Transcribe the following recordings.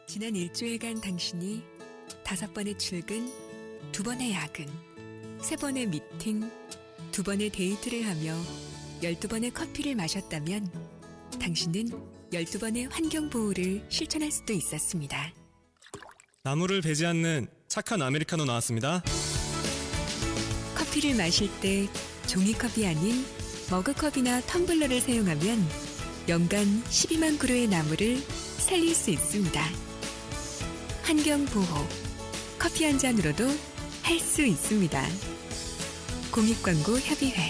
지난 일주일간 당신이 5번의 출근, 2번의 야근, 3번의 미팅, 2번의 데이트를 하며 12번의 커피를 마셨다면 당신은 12번의 환경보호를 실천할 수도 있었습니다. 나무를 베지 않는 착한 아메리카노 나왔습니다. 커피를 마실 때 종이컵이 아닌 머그컵이나 텀블러를 사용하면 연간 12만 그루의 나무를 살릴 수 있습니다. 환경보호, 커피 한 잔으로도 할 수 있습니다. 공익광고협의회.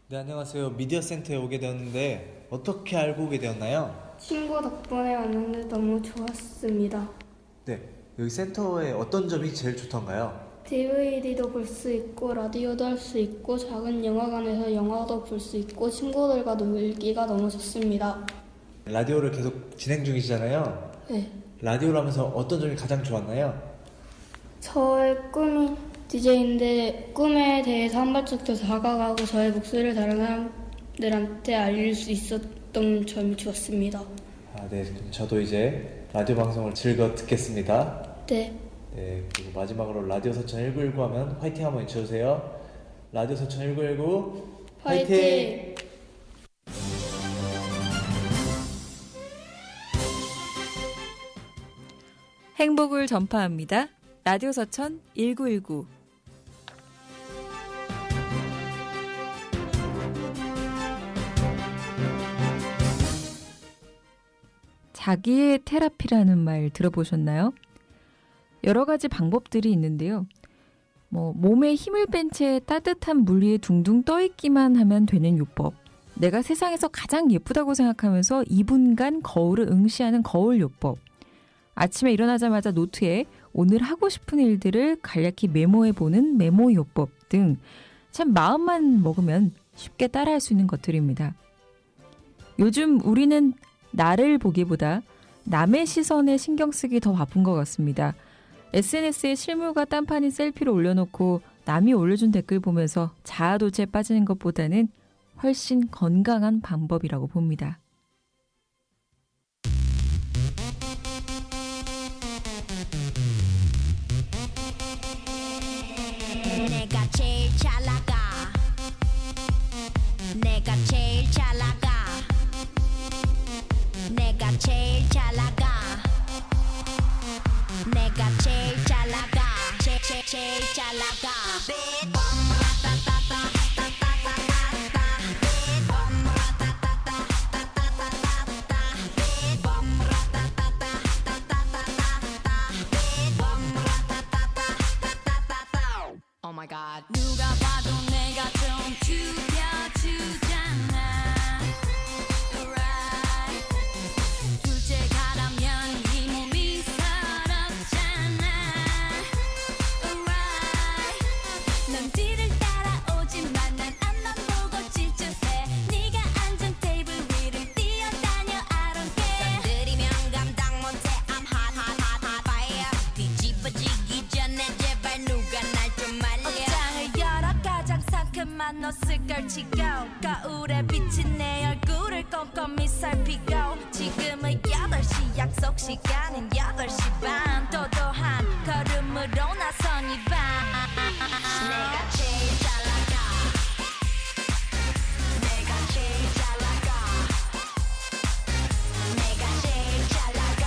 네, 안녕하세요. 미디어 센터에 오게 되었는데 어떻게 알고 오게 되었나요? 친구 덕분에 왔는데 너무 좋았습니다. 네, 여기 센터에 어떤 점이 제일 좋던가요? DVD도 볼 수 있고 라디오도 할 수 있고 작은 영화관에서 영화도 볼 수 있고 친구들과 놀기가 너무 좋습니다. 라디오를 계속 진행 중이시잖아요. 네, 라디오를 하면서 어떤 점이 가장 좋았나요? 저의 꿈이 DJ인데 꿈에 대해서 한 발짝 더 다가가고 저의 목소리를 다른 사람들한테 알릴 수 있었던 점이 좋았습니다. 네, 그럼 저도 이제 라디오 방송을 즐겨 듣겠습니다. 네, 네, 그리고 마지막으로 라디오 서천 1919 하면 화이팅 한번 외쳐주세요. 라디오 서천 1919 화이팅! 행복을 전파합니다. 라디오 서천 1919. 자기의 테라피라는 말 들어보셨나요? 여러 가지 방법들이 있는데요. 몸에 힘을 뺀 채 따뜻한 물 위에 둥둥 떠있기만 하면 되는 요법. 내가 세상에서 가장 예쁘다고 생각하면서 2분간 거울을 응시하는 거울 요법. 아침에 일어나자마자 노트에 오늘 하고 싶은 일들을 간략히 메모해보는 메모 요법 등 참 마음만 먹으면 쉽게 따라할 수 있는 것들입니다. 요즘 우리는 나를 보기보다 남의 시선에 신경 쓰기 더 바쁜 것 같습니다. SNS에 실물과 딴판인 셀피를 올려놓고 남이 올려준 댓글 보면서 자아도취에 빠지는 것보다는 훨씬 건강한 방법이라고 봅니다. 내가 제일 잘 나가 내가 제일 잘 나가 내가 제일 잘 나가 내가 제일 잘 나가 제일 잘 나가 Oh my god. 누가 봐도 내가 좀 죽여주잖아. Right. 둘째 가라면 이 몸이 서럽잖아. Right. 넌 뒤를 따라오지만 난 앞만 보고 질주해. 네가 앉은 테이블 위를 뛰어다녀 I don't care. 건드리면 감당 못해 I'm hot fire 뒤집어지기 전에 제발 누가 날 좀 말려 옷장을 열어 가장 상큼한 옷을 걸치고 거울에 비친 내 얼굴을 꼼꼼히 살피고 지금은 8시 약속 시간은 8시 반 도도한 걸음으로 나선 이 밤 내가 제일 잘 나가 내가 제일 잘 나가 내가 제일 잘 나가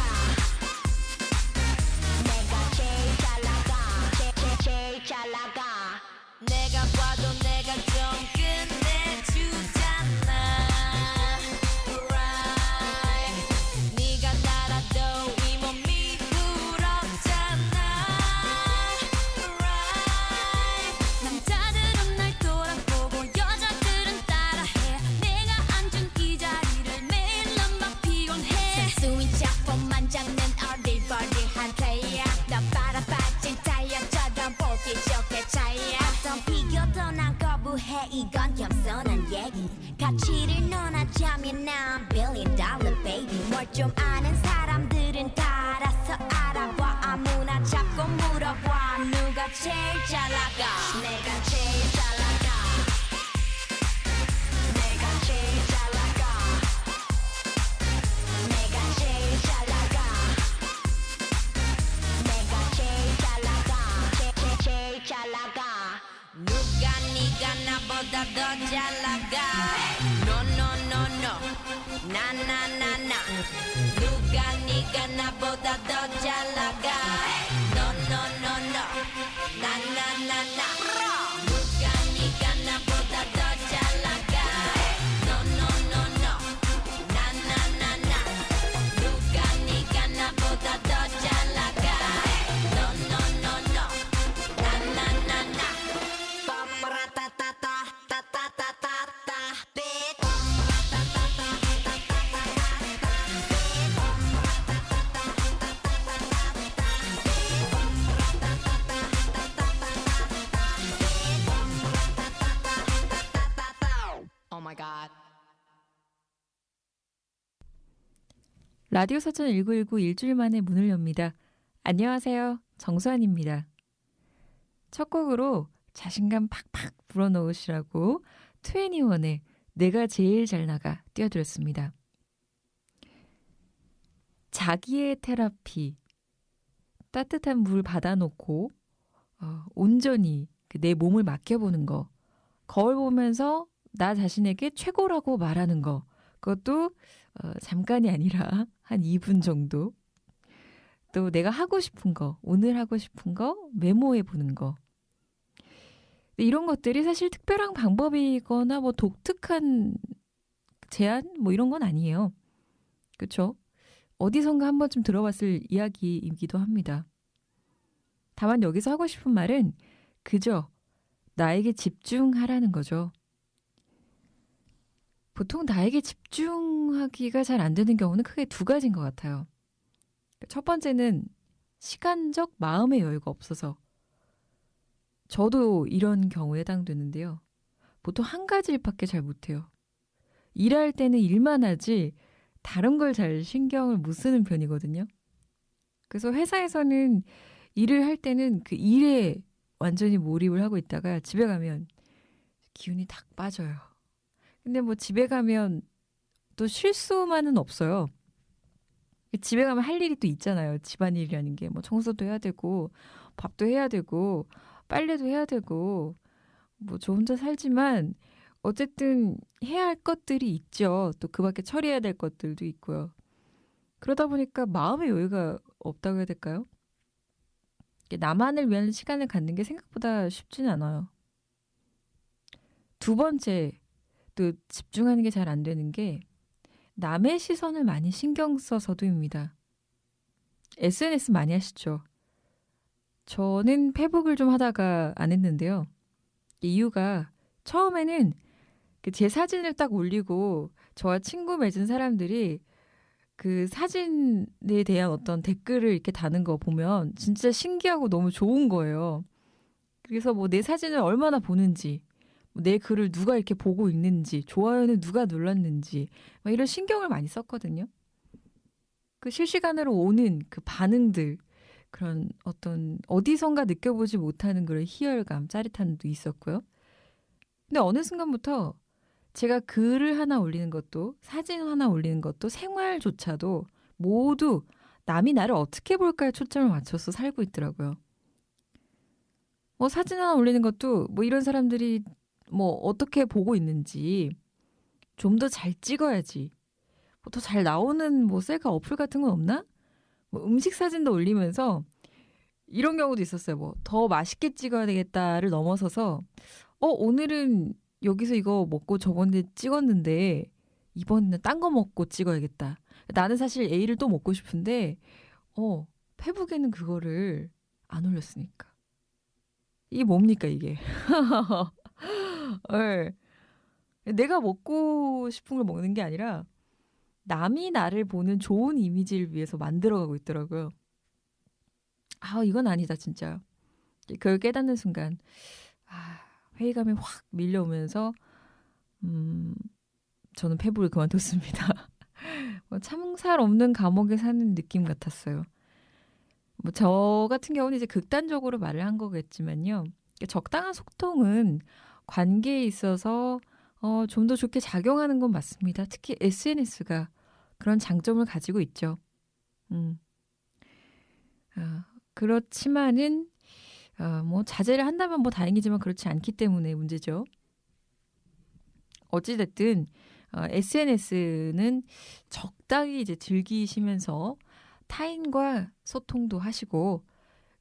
내가 제일 잘 나가 제일 잘 나가 내가 봐도 내가 좀 끝내주잖아 Right. 네가 날아도 이 몸이 부럽잖아 Right. 남자들은 날 돌아보고 여자들은 따라해 내가 앉은 이 자리를 매일 난 막 피곤해 순수인 작품만 잡는 어릴버릴한 태양 너 바라빠진 타이어처럼 보기 좋게 차이야 어떤 비교도 난 거부해 이건 겸손한 얘기 가치를 논하자면 난 billion dollar baby 뭘 좀 아는 사람들은 다 알아서 알아봐 아무나 잡고 물어봐 누가 제일 잘 나가 내가 제일 잘 나가 내가 제일 잘 나가 내가 제일 잘 나보다 더 잘 나가 No no no no 나 나 나 나 누가 네가 나보다 더 잘 나가 No no no no 나 나 나 나 누가 네가 나보다 더 잘 나가 No no no no 나 나 나 나 누가 네가 나보다 더 잘 나가 No no no no 나 나 나 나 빠빠라따따따 따따따따따 Oh my god. 라디오 서천 1919 일주일 만에 문을 엽니다. 안녕하세요. 정수환입니다. 첫 곡으로 자신감 팍팍 불어넣으시라고 21의 내가 제일 잘 나가 띄워드렸습니다. 자기의 테라피, 따뜻한 물 받아놓고 온전히 내 몸을 맡겨보는 거, 거울 보면서 나 자신에게 최고라고 말하는 거, 그것도 잠깐이 아니라 한 2분 정도. 또 내가 하고 싶은 거, 오늘 하고 싶은 거 메모해 보는 거. 이런 것들이 사실 특별한 방법이거나 뭐 독특한 제안 뭐 이런 건 아니에요. 그렇죠? 어디선가 한 번쯤 들어봤을 이야기이기도 합니다. 다만 여기서 하고 싶은 말은 그저 나에게 집중하라는 거죠. 보통 나에게 집중하기가 잘 안 되는 경우는 크게 두 가지인 것 같아요. 첫 번째는 시간적 마음의 여유가 없어서. 저도 이런 경우에 해당되는데요. 보통 한 가지 일밖에 잘 못해요. 일할 때는 일만 하지 다른 걸 잘 신경을 못 쓰는 편이거든요. 그래서 회사에서는 일을 할 때는 그 일에 완전히 몰입을 하고 있다가 집에 가면 기운이 탁 빠져요. 근데 뭐 집에 가면 또 쉴 수만은 없어요. 집에 가면 할 일이 또 있잖아요. 집안일이라는 게 뭐 청소도 해야 되고 밥도 해야 되고 빨래도 해야 되고 뭐 저 혼자 살지만 어쨌든 해야 할 것들이 있죠. 또 그 밖에 처리해야 될 것들도 있고요. 그러다 보니까 마음의 여유가 없다고 해야 될까요? 나만을 위한 시간을 갖는 게 생각보다 쉽지는 않아요. 두 번째, 또 집중하는 게 잘 안 되는 게 남의 시선을 많이 신경 써서도입니다. SNS 많이 하시죠? 저는 페북을 좀 하다가 안 했는데요. 이유가 처음에는 제 사진을 딱 올리고 저와 친구 맺은 사람들이 그 사진에 대한 어떤 댓글을 이렇게 다는 거 보면 진짜 신기하고 너무 좋은 거예요. 그래서 뭐 내 사진을 얼마나 보는지, 내 글을 누가 이렇게 보고 있는지, 좋아요는 누가 눌렀는지 막 이런 신경을 많이 썼거든요. 그 실시간으로 오는 그 반응들, 그런 어떤 어디선가 느껴보지 못하는 그런 희열감, 짜릿함도 있었고요. 근데 어느 순간부터 제가 글을 하나 올리는 것도 사진 하나 올리는 것도 생활조차도 모두 남이 나를 어떻게 볼까에 초점을 맞춰서 살고 있더라고요. 뭐 사진 하나 올리는 것도 뭐 이런 사람들이 뭐 어떻게 보고 있는지 좀 더 잘 찍어야지. 뭐 더 잘 나오는 뭐 셀카 어플 같은 건 없나? 뭐 음식 사진도 올리면서 이런 경우도 있었어요. 뭐 더 맛있게 찍어야 되겠다를 넘어서서 오늘은 여기서 이거 먹고 저번에 찍었는데 이번에는 딴 거 먹고 찍어야겠다. 나는 사실 A를 또 먹고 싶은데 페북에는 그거를 안 올렸으니까. 이게 뭡니까 이게. 네. 내가 먹고 싶은 걸 먹는 게 아니라 남이 나를 보는 좋은 이미지를 위해서 만들어가고 있더라고요. 이건 아니다 진짜. 그걸 깨닫는 순간 회의감이 확 밀려오면서 저는 페북을 그만뒀습니다. 뭐 참살 없는 감옥에 사는 느낌 같았어요. 뭐 저 같은 경우는 이제 극단적으로 말을 한 거겠지만요. 적당한 소통은 관계에 있어서 좀 더 좋게 작용하는 건 맞습니다. 특히 SNS가 그런 장점을 가지고 있죠. 그렇지만은 뭐 자제를 한다면 뭐 다행이지만 그렇지 않기 때문에 문제죠. 어찌됐든 SNS는 적당히 이제 즐기시면서 타인과 소통도 하시고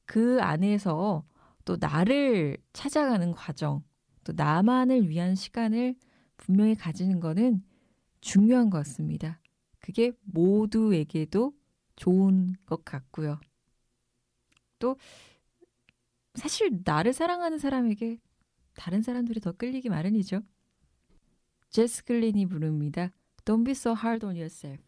그 안에서 또 나를 찾아가는 과정, 또 나만을 위한 시간을 분명히 가지는 거는 중요한 것 같습니다. 그게 모두에게도 좋은 것 같고요. 또 사실 나를 사랑하는 사람에게 다른 사람들이 더 끌리기 마련이죠. 제스 클린이 부릅니다. Don't be so hard on yourself.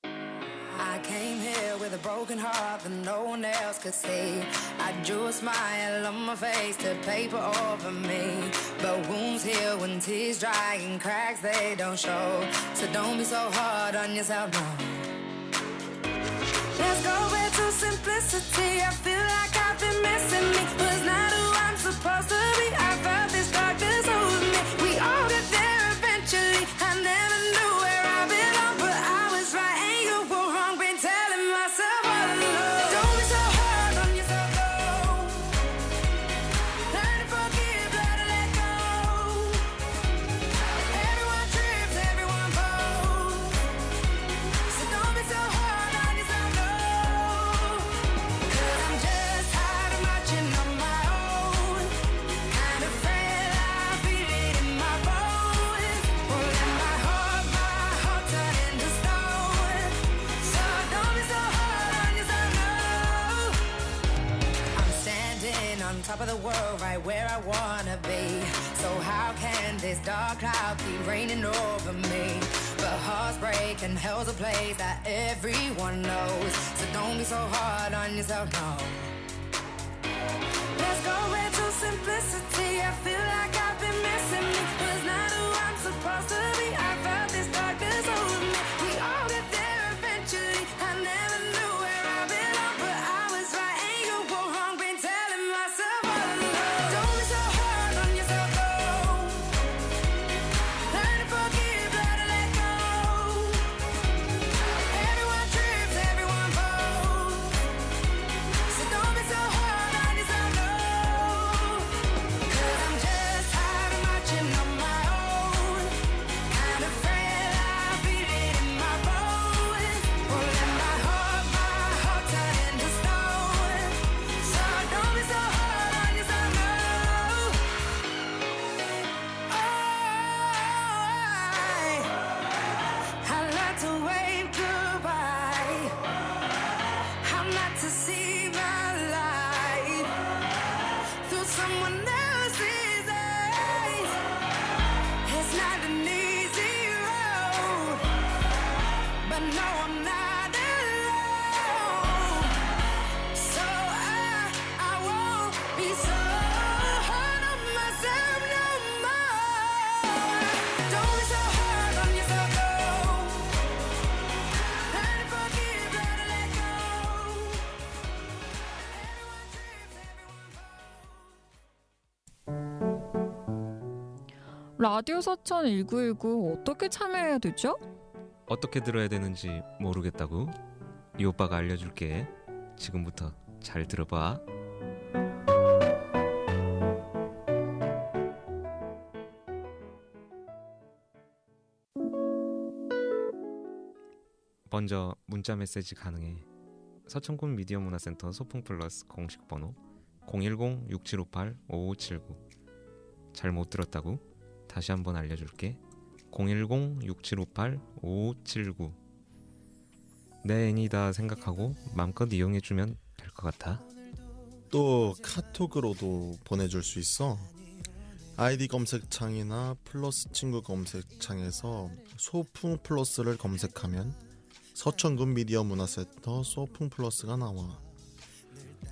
I came here with a broken heart that no one else could see. I drew a smile on my face to paper over me. But wounds heal when tears dry and cracks they don't show. So don't be so hard on yourself, no. Let's go back to simplicity. I feel like I've been missing me. Was not who I'm supposed to be. I felt this darkness over me. We all get there eventually. I never knew where I belong, but I was right and you were wrong. Been telling myself all along. Don't be so hard on yourself, though. Learn to forgive, learn to let go. Everyone trips, everyone falls. So don't be so hard on yourself, no. 'Cause I'm just tired of marching on my own. Kind of frail, I feel it in my bones. Won't let my heart turn into stone. So don't be so hard on yourself, no. I'm standing on top of the world, right where I wanna be. So how can this dark cloud keep raining over me? But hearts break and hell's a place that everyone knows. So don't be so hard on yourself, no. Let's go back to simplicity. I feel like I've been missing me. Was not who I'm supposed to be. I felt this darkness over me. We all get there eventually. I never knew where I belong, but I was right and you were wrong. Been telling myself all along. Don't be so hard on yourself, though. Learn to forgive, learn to let go. Everyone trips, everyone falls. So don't be so hard on yourself, no. 'Cause I'm just tired of marching on my own. Kind of frail, I feel it in my bones. Won't let my heart turn into stone. So don't be so hard on yourself, no. I learned to wave goodbye. How not to see my life through someone else's eyes. It's not an easy road, but no, I'm not alone. So I won't be so hard on myself no more. Don't be so hard on yourself, though. Learn to forgive, learn to let go. Everyone trips, everyone falls. 라디오 서천 1919 어떻게 참여해야 되죠? 어떻게 들어야 되는지 모르겠다고? 이 오빠가 알려줄게. 지금부터 잘 들어봐. 먼저 문자 메시지 가능해. 서천군 미디어 문화센터 소풍 플러스 공식 번호 010-6758-5579. 잘 못 들었다고? 다시 한번 알려줄게. 010-6758-5579. 내 애니다 생각하고 마음껏 이용해주면 될 것 같아. 또 카톡으로도 보내줄 수 있어. 아이디 검색창이나 플러스 친구 검색창에서 소풍 플러스를 검색하면 서천군 미디어 문화센터 소풍 플러스가 나와.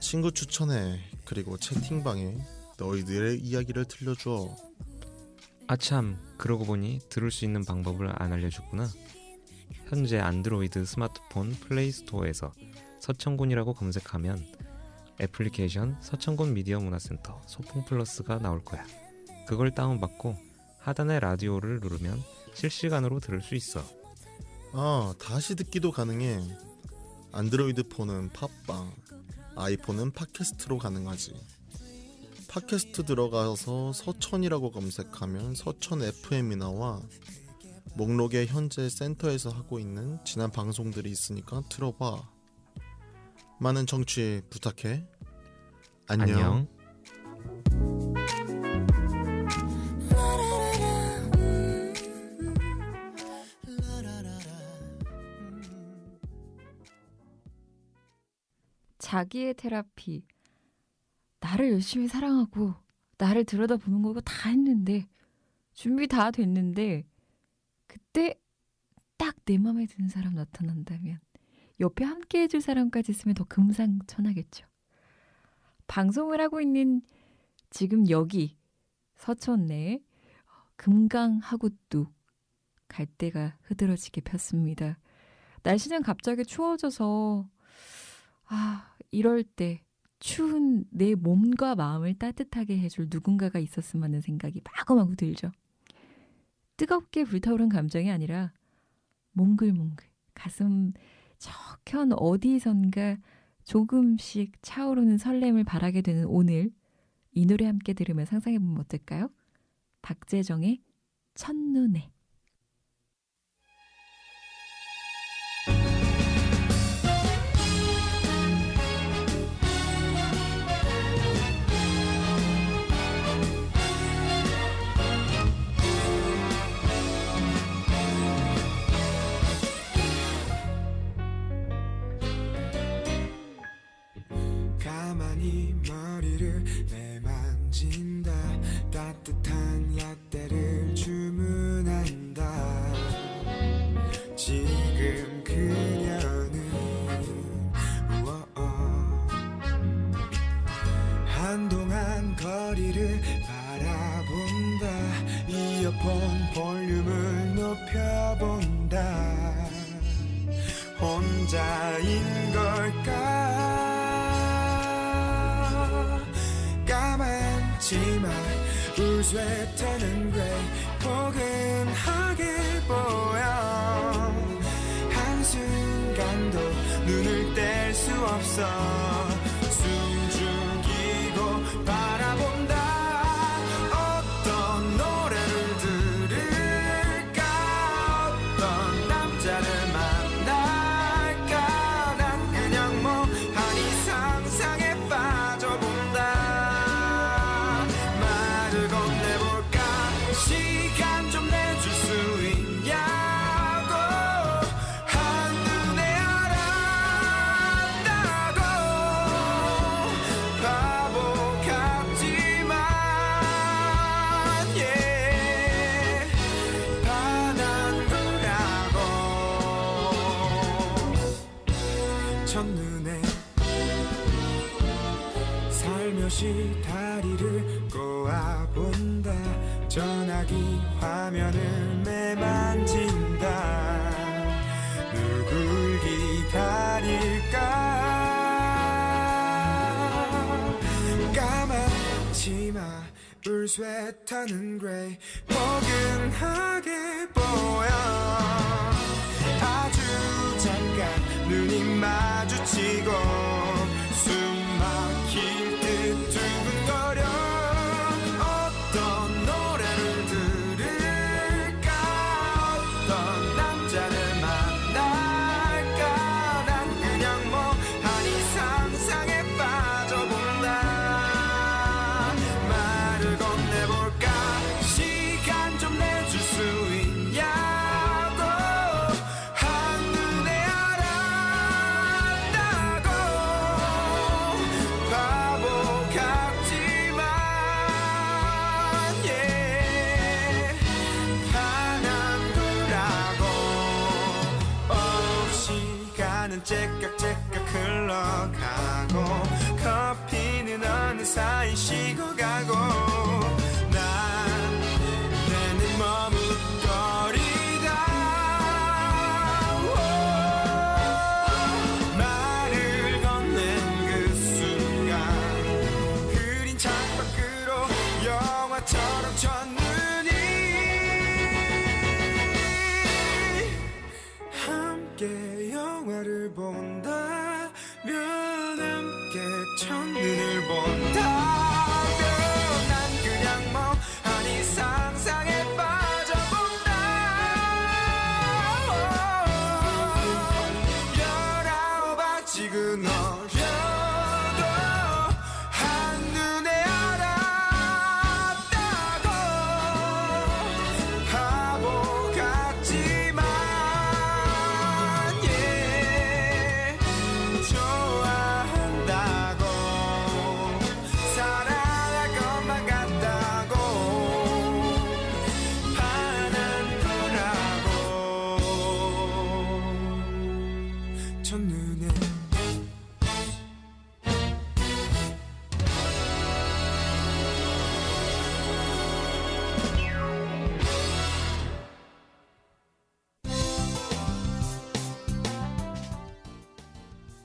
친구 추천해. 그리고 채팅방에 너희들의 이야기를 들려줘. 아참, 그러고 보니 들을 수 있는 방법을 안 알려줬구나. 현재 안드로이드 스마트폰 플레이스토어에서 서천군이라고 검색하면 애플리케이션 서천군 미디어 문화센터 소풍 플러스가 나올 거야. 그걸 다운받고 하단의 라디오를 누르면 실시간으로 들을 수 있어. 다시 듣기도 가능해. 안드로이드 폰은 팟빵, 아이폰은 팟캐스트로 가능하지. 팟캐스트 들어가서 서천이라고 검색하면 서천 FM이 나와. 목록에 현재 센터에서 하고 있는 지난 방송들이 있으니까 들어봐. 많은 청취 부탁해. 안녕. 자기의 테라피. 나를 열심히 사랑하고 나를 들여다보는 거고 다 했는데 준비 다 됐는데 그때 딱 내 맘에 드는 사람 나타난다면 옆에 함께 해줄 사람까지 있으면 더 금상첨화겠죠. 방송을 하고 있는 지금 여기 서천 내 금강하고 뚝 갈대가 흐드러지게 폈습니다. 날씨는 갑자기 추워져서 이럴 때 추운 내 몸과 마음을 따뜻하게 해줄 누군가가 있었으면 하는 생각이 마구마구 들죠. 뜨겁게 불타오른 감정이 아니라 몽글몽글 가슴 저편 어디선가 조금씩 차오르는 설렘을 바라게 되는 오늘, 이 노래 함께 들으며 상상해보면 어떨까요? 박재정의 첫눈에. 가만히 머리를 내만진다. 따뜻한 라떼를 주문한다. 지금 그녀는 한동안 거리를 바라본다. 이어폰 볼륨을 높여본다. 혼자인 걸까? 까맣지만 울스웨터는 그레이 포근하게 보여. 한순간도 눈을 뗄 수 없어. 숨 죽이고 바라본다. 어떤 노래를 들을까? 어떤 남자를 만날까? 난 그냥 멍하니 상상에 빠져본다. 말을 건네볼까? 시간 좀 내줄 수 있냐고. 한눈에 알았다고. 바보 같지만 반한 거라고. 첫눈에 살며시 다리를 꼬아본다. 전화기 화면을 매만진다. 누굴 기다릴까? 까맣지만 울스웨터는 그레이 포근하게 보여. 아주 잠깐 눈이 마주치고 숨 막힐 듯 두근거려. 어떤 노래를 들을까? 어떤 남자를 만날까? 난 그냥 멍하니 상상에 빠져본다. 말을 건네볼까? 시간 좀 내줄 수 있냐고. 한눈에 알았다고. 바보 같지만 반한 거라고. 시간은 째깍째깍 흘러가고 커피는 어느 사이 식어가고. 난 내는 머뭇거리다. 말을 건넨 그 순간 그린 창밖으로 영화처럼 첫눈이. 함께 영화를 본다면 함께 첫눈을 본다면 첫눈에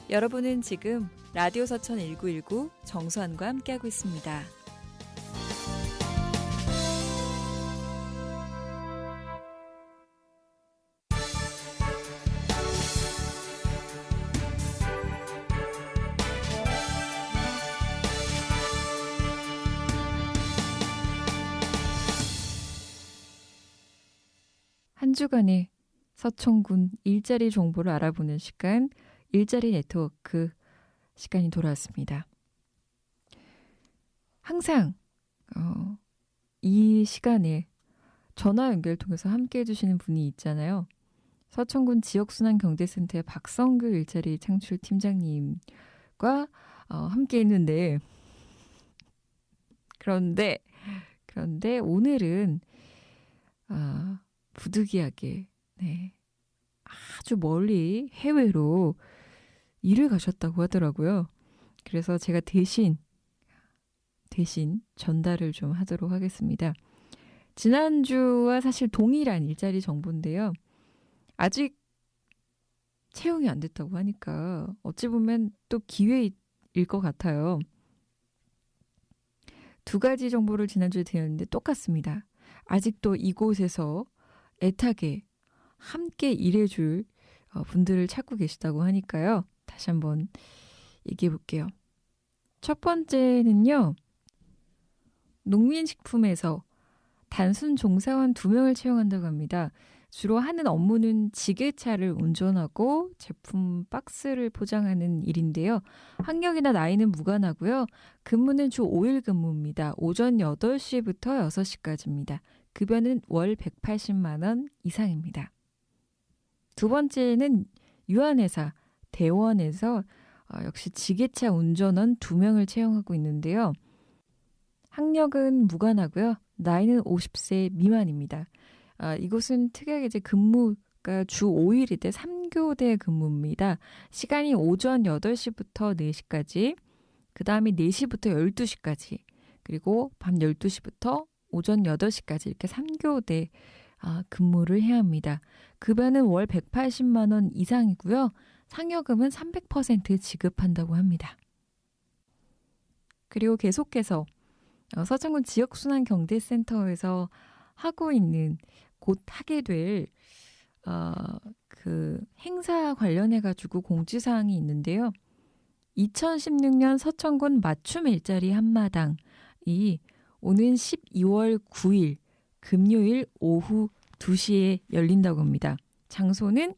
여러분은 지금 라디오 서천 1919 정수환과 함께하고 있습니다. 한 주간의 서천군 일자리 정보를 알아보는 시간, 일자리 네트워크 시간이 돌아왔습니다. 항상 이 시간에 전화 연결 통해서 함께해 주시는 분이 있잖아요. 서천군 지역순환경제센터의 박성규 일자리 창출 팀장님과 함께 했는데 그런데 오늘은 부득이하게 아주 멀리 해외로 일을 가셨다고 하더라고요. 그래서 제가 대신 전달을 좀 하도록 하겠습니다. 지난주와 사실 동일한 일자리 정보인데요. 아직 채용이 안 됐다고 하니까 어찌 보면 또 기회일 것 같아요. 두 가지 정보를 지난주에 드렸는데 똑같습니다. 아직도 이곳에서 애타게 함께 일해줄 분들을 찾고 계시다고 하니까요. 다시 한번 얘기해 볼게요. 첫 번째는요. 농민식품에서 단순 종사원 2명을 채용한다고 합니다. 주로 하는 업무는 지게차를 운전하고 제품 박스를 포장하는 일인데요. 학력이나 나이는 무관하고요. 근무는 주 5일 근무입니다. 오전 8시부터 6시까지입니다. 급여는 월 180만 원 이상입니다. 두 번째는 유한회사 대원에서 역시 지게차 운전원 2명을 채용하고 있는데요. 학력은 무관하고요. 나이는 50세 미만입니다. 이곳은 특이하게 이제 근무가 주 5일일 때 3교대 근무입니다. 시간이 오전 8시부터 4시까지, 그 다음에 4시부터 12시까지, 그리고 밤 12시부터 오전 8시까지 이렇게 3교대 근무를 해야 합니다. 급여는 월 180만 원 이상이고요. 상여금은 300% 지급한다고 합니다. 그리고 계속해서 서천군 지역순환경제센터에서 하고 있는 곧 하게 될 그 행사 관련해가지고 공지사항이 있는데요. 2016년 서천군 맞춤 일자리 한마당이 오는 12월 9일 금요일 오후 2시에 열린다고 합니다. 장소는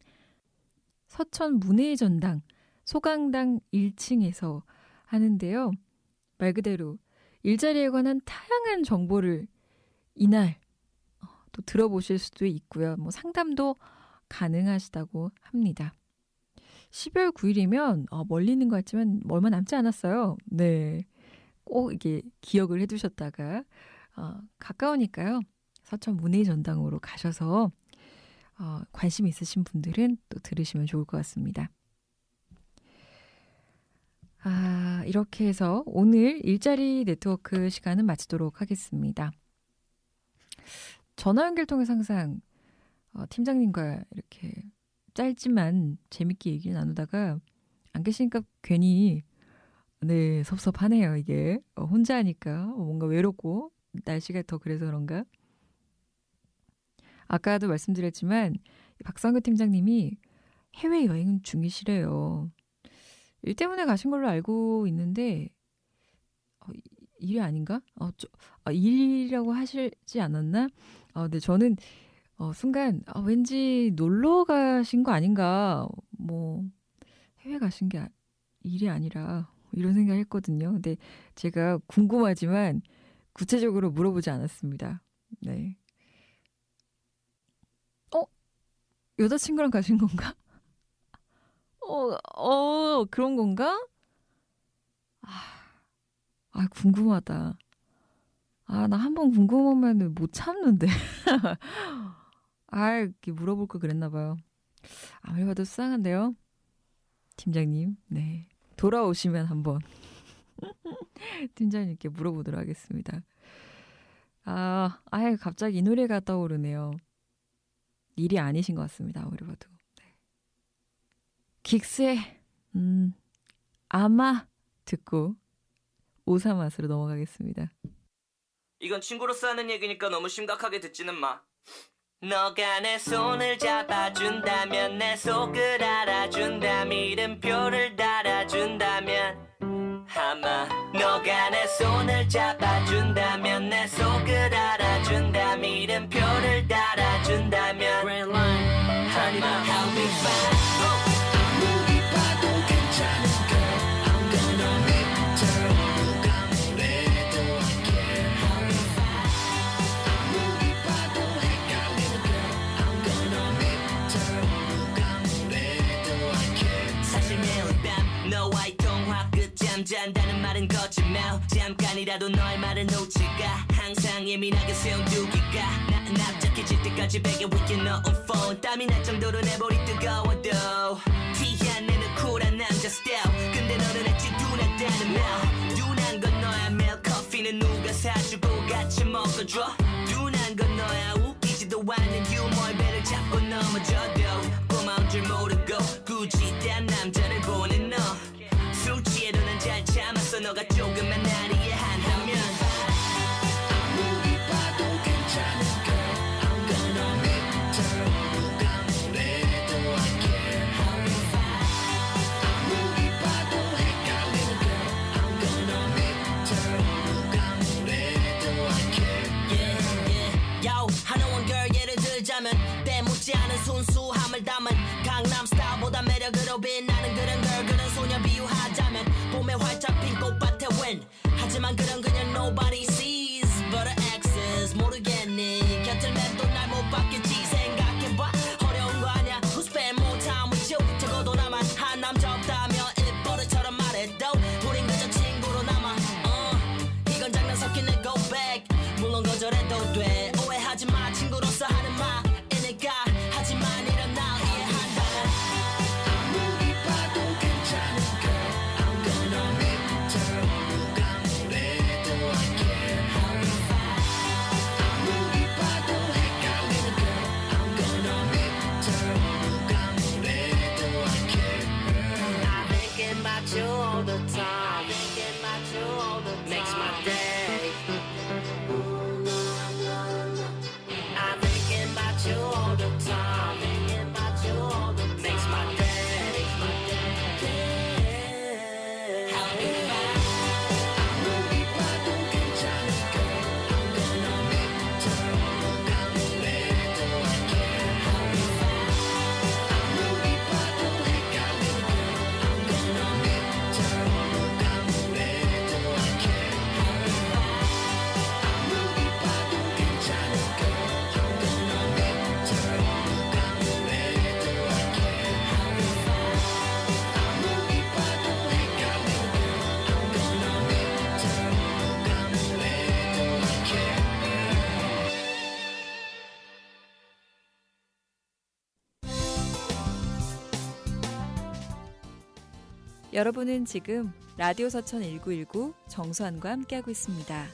서천 문해전당 소강당 1층에서 하는데요. 말 그대로 일자리에 관한 다양한 정보를 이날 또 들어보실 수도 있고요. 뭐 상담도 가능하시다고 합니다. 12월 9일이면 멀리 있는 것 같지만 얼마 남지 않았어요. 네, 꼭 이게 기억을 해두셨다가 가까우니까요. 서천 문해전당으로 가셔서 관심 있으신 분들은 또 들으시면 좋을 것 같습니다. 이렇게 해서 오늘 일자리 네트워크 시간은 마치도록 하겠습니다. 전화 연결 통해서 항상 팀장님과 이렇게 짧지만 재밌게 얘기를 나누다가 안 계시니까 괜히 섭섭하네요. 이게 혼자 하니까 뭔가 외롭고 날씨가 더 그래서 그런가. 아까도 말씀드렸지만 박성규 팀장님이 해외여행 중이시래요. 일 때문에 가신 걸로 알고 있는데 일이 아닌가? 일이라고 하시지 않았나? 근데 저는 순간 왠지 놀러 가신 거 아닌가? 뭐 해외 가신 게 일이 아니라 이런 생각을 했거든요. 근데 제가 궁금하지만 구체적으로 물어보지 않았습니다. 네. 여자친구랑 가신 건가? 그런 건가? 궁금하다. 나 한 번 궁금하면 못 참는데. 이렇게 물어볼 걸 그랬나 봐요. 아무리 봐도 수상한데요. 팀장님. 네. 돌아오시면 한번 팀장님께 물어보도록 하겠습니다. 갑자기 이 노래가 떠오르네요. 일이 아니신 것 같습니다. 아무리 봐도. 네. 긱스의 아마 듣고 오사맛으로 넘어가겠습니다. 이건 친구로서 하는 얘기니까 너무 심각하게 듣지는 마. 너가 내 손을 잡아준다면, 내 속을 알아준다면, 이름표를 달아준다면, 아마 너가 내 손을 잡아준다면, 내 속을 알아준다면, 이름표를 달아준다면, 아마 I'll be fine. 아무리 봐도 괜찮은 girl, I'm gonna make it turn. 누가 뭐래도 I care. I'll be fine. 아무리 봐도 헷갈리는 girl, I'm gonna make it turn. 누가 뭐래도 I care. 사실 매일 밤 너와의 통화 끝잠 잔다는 말은 거짓말. 잠깐이라도 너의 말을 놓칠까 항상 예민하게 세운 두기가 납작해질 때까지 베개 위에 넣은 폰. 땀이 날 정도로 내 볼이 뜨거워도 티 안 내는 쿨한 남자 스타일. 근데 너는 아직 둔하다는 말. 둔한 건 너야. 매일 커피는 누가 사주고 같이 먹어줘. 둔한 건 너야. 웃기지도 않는 유머의 배를 잡고 넘어져도 고마운 줄 모르고 굳이 딴 남자를 보는 너. 술 취해도 난 잘 참았어. 너가 조금만 날 이해한다면. 아무리 봐도 괜찮은 girl, I'm gonna make it turn. 누가 뭐래도 I care. I'll be fine. 아무리 봐도 헷갈리는 girl, I'm gonna make it turn. 누가 뭐래도 I care. Yeah, yeah. Yo, 한원 girl 예를 들자면 때묻지 않은 순수함을 담은 강남 스타일보다 매력으로 빛나는 그런 girl, 그런 소녀 비유하자면 봄에 활짝 핀 꽃밭에 웬. 하지만 그런 그냥 nobody sees but her exes. 모르겠니 곁을 맴도 날 못 받겠지. 생각해봐 어려운 거 아냐. Who spend more time with you. 적어도 나만 한 남자 없다며 입버릇처럼 말해도 우린 그저 친구로 남아. 이건 장난 섞인 내 go back. 물론 거절해도 돼. 오해하지 마. 친구로서 하는 말이니까. 하지만 이런 날 이해한다면. 아무리 봐도 괜찮은 girl, I'm gonna make it turn. 누가 뭐래도 I care. I'll be fine. 아무리 봐도 헷갈리는 girl, I'm gonna make it turn. 누가 뭐래도 I care. I think about you all the time. Thinking about you all the time makes my day. I'm thinking about you all the time. Thinking about you all the time makes my day. I'll be fine. 아무리 봐도 괜찮은 girl, I'm gonna make it turn. 누가 뭐래도 I care. I'll be fine. 아무리 봐도 헷갈리는 girl, I'm gonna make it turn. 누가 뭐래도 I care. I'll be fine. 아무리 봐도 괜찮은 girl, I'm gonna make it turn. 누가 뭐래도 I care. I'll be fine. 아무리 봐도 헷갈리는 girl, I'm gonna make it turn. 누가 뭐래도 I care. 여러분은 지금 라디오 서천 1919 정수환과 함께하고 있습니다.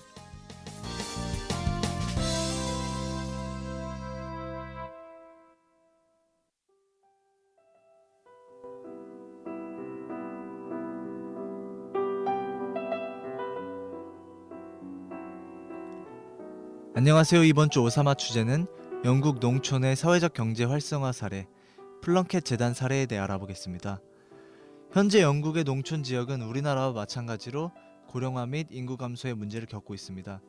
안녕하세요. 이번 주 오사마 주제는 영국 농촌의 사회적 경제 활성화 사례, 플렁켓 재단 사례에 대해 알아보겠습니다. 현재 영국의 농촌 지역은 우리나라와 마찬가지로 고령화 및 인구 감소의 문제를 겪고 있습니다.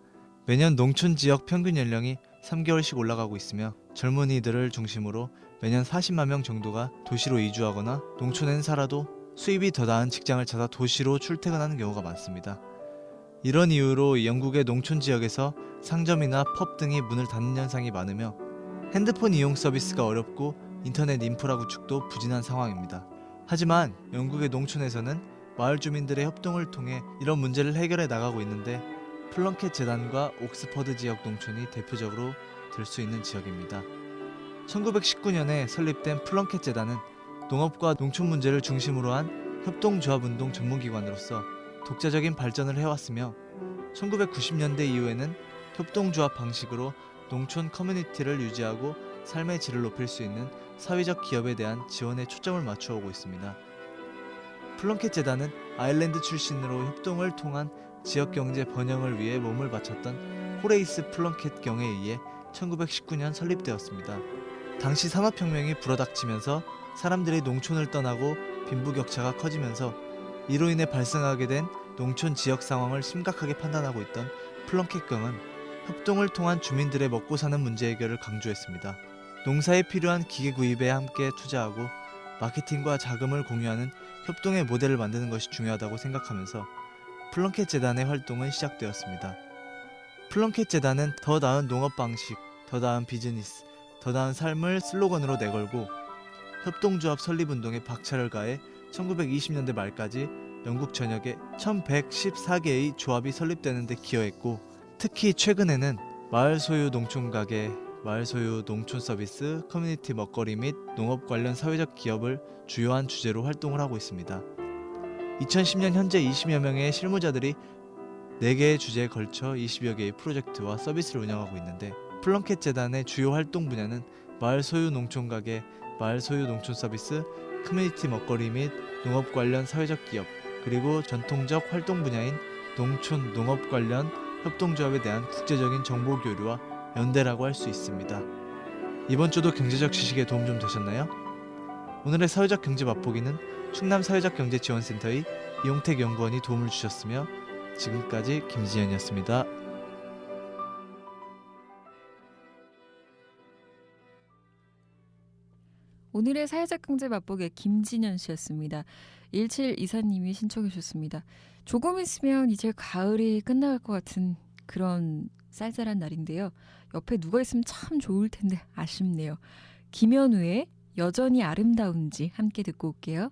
매년 농촌 지역 평균 연령이 3개월씩 올라가고 있으며 젊은이들을 중심으로 매년 40만 명 정도가 도시로 이주하거나 농촌엔 살아도 수입이 더 나은 직장을 찾아 도시로 출퇴근하는 경우가 많습니다. 이런 이유로 영국의 농촌 지역에서 상점이나 펍 등이 문을 닫는 현상이 많으며 핸드폰 이용 서비스가 어렵고 인터넷 인프라 구축도 부진한 상황입니다. 하지만 영국의 농촌에서는 마을 주민들의 협동을 통해 이런 문제를 해결해 나가고 있는데 플렁켓 재단과 옥스퍼드 지역 농촌이 대표적으로 들 수 있는 지역입니다. 1919년에 설립된 플렁켓 재단은 농업과 농촌 문제를 중심으로 한 협동조합운동 전문기관으로서 독자적인 발전을 해왔으며 1990년대 이후에는 협동조합 방식으로 농촌 커뮤니티를 유지하고 삶의 질을 높일 수 있는 사회적 기업에 대한 지원에 초점을 맞춰오고 있습니다. 플런켓 재단은 아일랜드 출신으로 협동을 통한 지역경제 번영을 위해 몸을 바쳤던 호레이스 플런켓 경에 의해 1919년 설립되었습니다. 당시 산업혁명이 불어닥치면서 사람들이 농촌을 떠나고 빈부격차가 커지면서 이로 인해 발생하게 된 농촌 지역 상황을 심각하게 판단하고 있던 플런켓 경은 협동을 통한 주민들의 먹고 사는 문제 해결을 강조했습니다. 농사에 필요한 기계 구입에 함께 투자하고 마케팅과 자금을 공유하는 협동의 모델을 만드는 것이 중요하다고 생각하면서 플런켓 재단의 활동은 시작되었습니다. 플런켓 재단은 더 나은 농업 방식, 더 나은 비즈니스, 더 나은 삶을 슬로건으로 내걸고 협동조합 설립운동에 박차를 가해 1920년대 말까지 영국 전역에 1114개의 조합이 설립되는 데 기여했고, 특히 최근에는 마을 소유 농촌 가게, 마을 소유 농촌 서비스, 커뮤니티 먹거리 및 농업 관련 사회적 기업을 주요한 주제로 활동을 하고 있습니다. 2010년 현재 20여 명의 실무자들이 4개의 주제에 걸쳐 20여 개의 프로젝트와 서비스를 운영하고 있는데, 플런켓 재단의 주요 활동 분야는 마을 소유 농촌 가게, 마을 소유 농촌 서비스, 커뮤니티 먹거리 및 농업 관련 사회적 기업, 그리고 전통적 활동 분야인 농촌 농업 관련 협동조합에 대한 국제적인 정보 교류와 연대라고 할 수 있습니다. 이번 주도 경제적 지식에 도움 좀 되셨나요? 오늘의 사회적 경제 맛보기는 충남 사회적 경제 지원센터의 이용택 연구원이 도움을 주셨으며, 지금까지 김지현이었습니다. 오늘의 사회적 경제 맛보기의 김진현 씨였습니다. 1724님이 신청해 주셨습니다. 조금 있으면 이제 가을이 끝나갈 것 같은 그런 쌀쌀한 날인데요. 옆에 누가 있으면 참 좋을 텐데 아쉽네요. 김현우의 여전히 아름다운지 함께 듣고 올게요.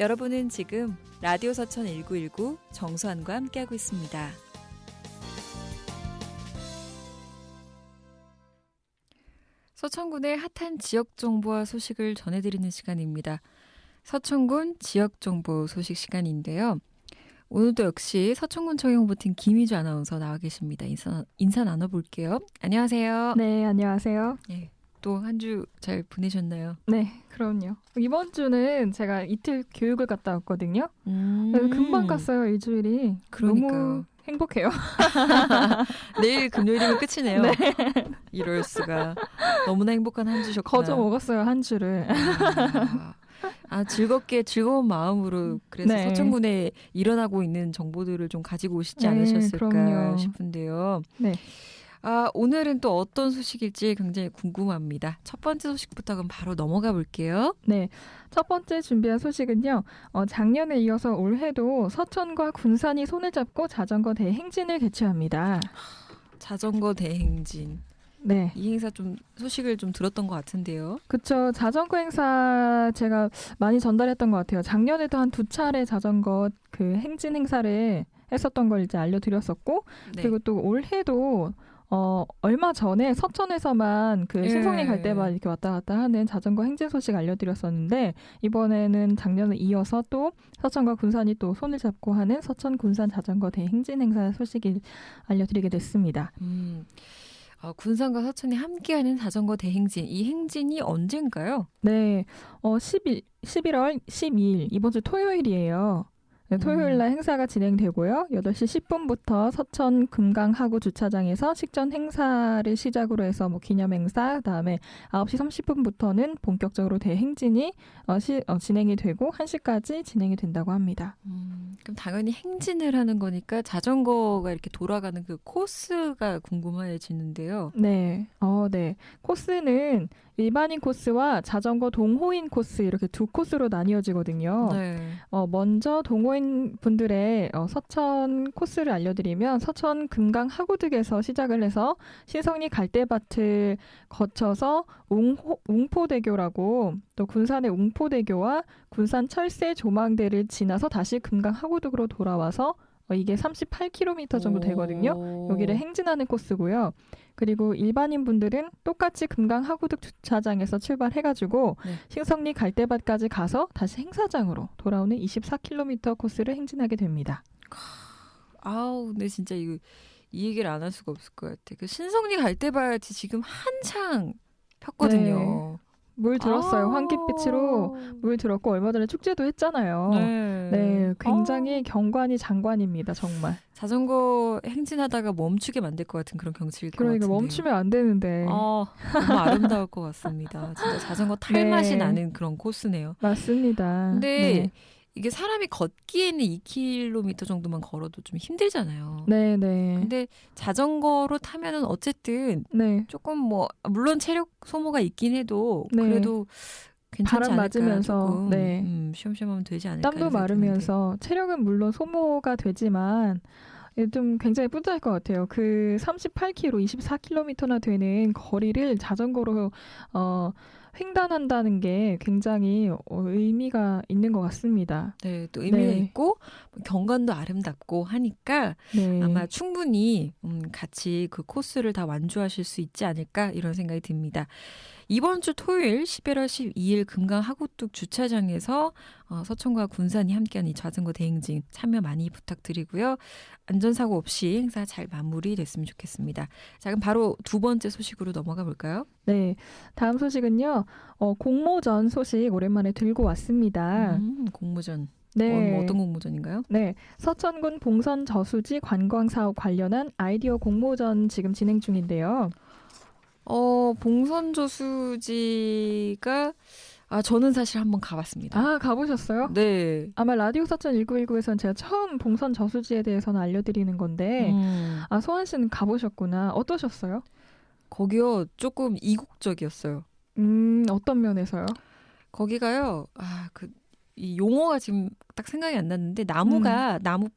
여러분은 지금 라디오 서천 1919 정수환과 함께하고 있습니다. 서천군의 핫한 지역 정보와 소식을 전해드리는 시간입니다. 서천군 지역 정보 소식 시간인데요. 오늘도 역시 서천군청 홍보팀 김희주 아나운서 나와 계십니다. 인사 나눠볼게요. 안녕하세요. 네, 안녕하세요. 네, 또 한 주 잘 보내셨나요? 네, 그럼요. 이번 주는 제가 이틀 교육을 갔다 왔거든요. 금방 갔어요, 일주일이. 그러니까요. 너무 행복해요. 내일 금요일이면 끝이네요. 네. 이럴 수가. 너무나 행복한 한 주셨구나. 거저 먹었어요, 한 주를. 즐겁게 즐거운 마음으로 그래서 네. 서천군에 일어나고 있는 정보들을 좀 가지고 오시지 네, 않으셨을까 그럼요. 싶은데요. 네. 오늘은 또 어떤 소식일지 굉장히 궁금합니다. 첫 번째 소식부터 그럼 바로 넘어가 볼게요. 네, 첫 번째 준비한 소식은요. 작년에 이어서 올해도 서천과 군산이 손을 잡고 자전거 대행진을 개최합니다. 자전거 대행진. 네. 이 행사 좀 소식을 좀 들었던 것 같은데요. 그쵸. 자전거 행사 제가 많이 전달했던 것 같아요. 작년에도 한 2차례 자전거 그 행진 행사를 했었던 걸 이제 알려드렸었고, 네. 그리고 또 올해도 얼마 전에 서천에서만 그 신성리 갈 때마다 이렇게 왔다 갔다 하는 자전거 행진 소식 알려드렸었는데, 이번에는 작년에 이어서 또 서천과 군산이 또 손을 잡고 하는 서천 군산 자전거 대행진 행사 소식을 알려드리게 됐습니다. 군산과 서천이 함께하는 자전거 대행진. 이 행진이 언젠가요? 네, 11월 12일 이번 주 토요일이에요. 네, 토요일 날 행사가 진행되고요. 8시 10분부터 서천 금강 하구 주차장에서 식전 행사를 시작으로 해서 기념 행사, 그다음에 9시 30분부터는 본격적으로 대행진이 진행이 되고 1시까지 진행이 된다고 합니다. 그럼 당연히 행진을 하는 거니까 자전거가 이렇게 돌아가는 그 코스가 궁금해지는데요. 네. 네. 코스는 일반인 코스와 자전거 동호인 코스 이렇게 두 코스로 나뉘어지거든요. 네. 먼저 동호인 분들의 서천 코스를 알려드리면 서천 금강 하구득에서 시작을 해서 신성리 갈대밭을 거쳐서 웅포대교라고 또 군산의 웅포대교와 군산 철새 조망대를 지나서 다시 금강 하구득으로 돌아와서 이게 38km 정도 되거든요. 여기를 행진하는 코스고요. 그리고 일반인 분들은 똑같이 금강 하구득 주차장에서 출발해가지고 네. 신성리 갈대밭까지 가서 다시 행사장으로 돌아오는 24km 코스를 행진하게 됩니다. 근데 진짜 이 얘기를 안 할 수가 없을 것 같아. 그 신성리 갈대밭이 지금 한창 폈거든요. 네. 물 들었어요. 환깃빛으로 물 들었고 얼마 전에 축제도 했잖아요. 네, 굉장히 경관이 장관입니다. 정말. 자전거 행진하다가 멈추게 만들 것 같은 그런 경치일 것 같은데. 그러니까 멈추면 안 되는데. 너무 아름다울 것 같습니다. 진짜 자전거 탈 맛이 나는 그런 코스네요. 맞습니다. 근데 이게 사람이 걷기에는 2km 정도만 걸어도 좀 힘들잖아요. 네. 근데 자전거로 타면은 어쨌든 조금 물론 체력 소모가 있긴 해도 그래도 괜찮지 바람 않을까. 맞으면서 조금 쉬엄쉬엄하면 되지 않을까. 땀도 마르면서 체력은 물론 소모가 되지만 좀 굉장히 뿌듯할 것 같아요. 그 38km, 24km나 되는 거리를 자전거로 횡단한다는 게 굉장히 의미가 있는 것 같습니다. 네, 또 의미가 있고 경관도 아름답고 하니까 아마 충분히 같이 그 코스를 다 완주하실 수 있지 않을까 이런 생각이 듭니다. 이번 주 토요일 11월 12일 금강 하구뚝 주차장에서 서천과 군산이 함께하는 이 자전거 대행진 참여 많이 부탁드리고요. 안전사고 없이 행사 잘 마무리됐으면 좋겠습니다. 자, 그럼 바로 두 번째 소식으로 넘어가 볼까요? 네, 다음 소식은요. 공모전 소식 오랜만에 들고 왔습니다. 공모전. 네. 어떤 공모전인가요? 네, 서천군 봉선 저수지 관광사업 관련한 아이디어 공모전 지금 진행 중인데요. 봉선 저수지가 저는 사실 한번 가봤습니다. 가보셨어요? 네. 아마 라디오 서천 1919에서는 제가 처음 봉선 저수지에 대해서는 알려드리는 건데 소환 씨는 가보셨구나. 어떠셨어요? 거기요, 조금 이국적이었어요. 어떤 면에서요? 거기가요, 이 용어가 지금 딱 생각이 안 났는데 나무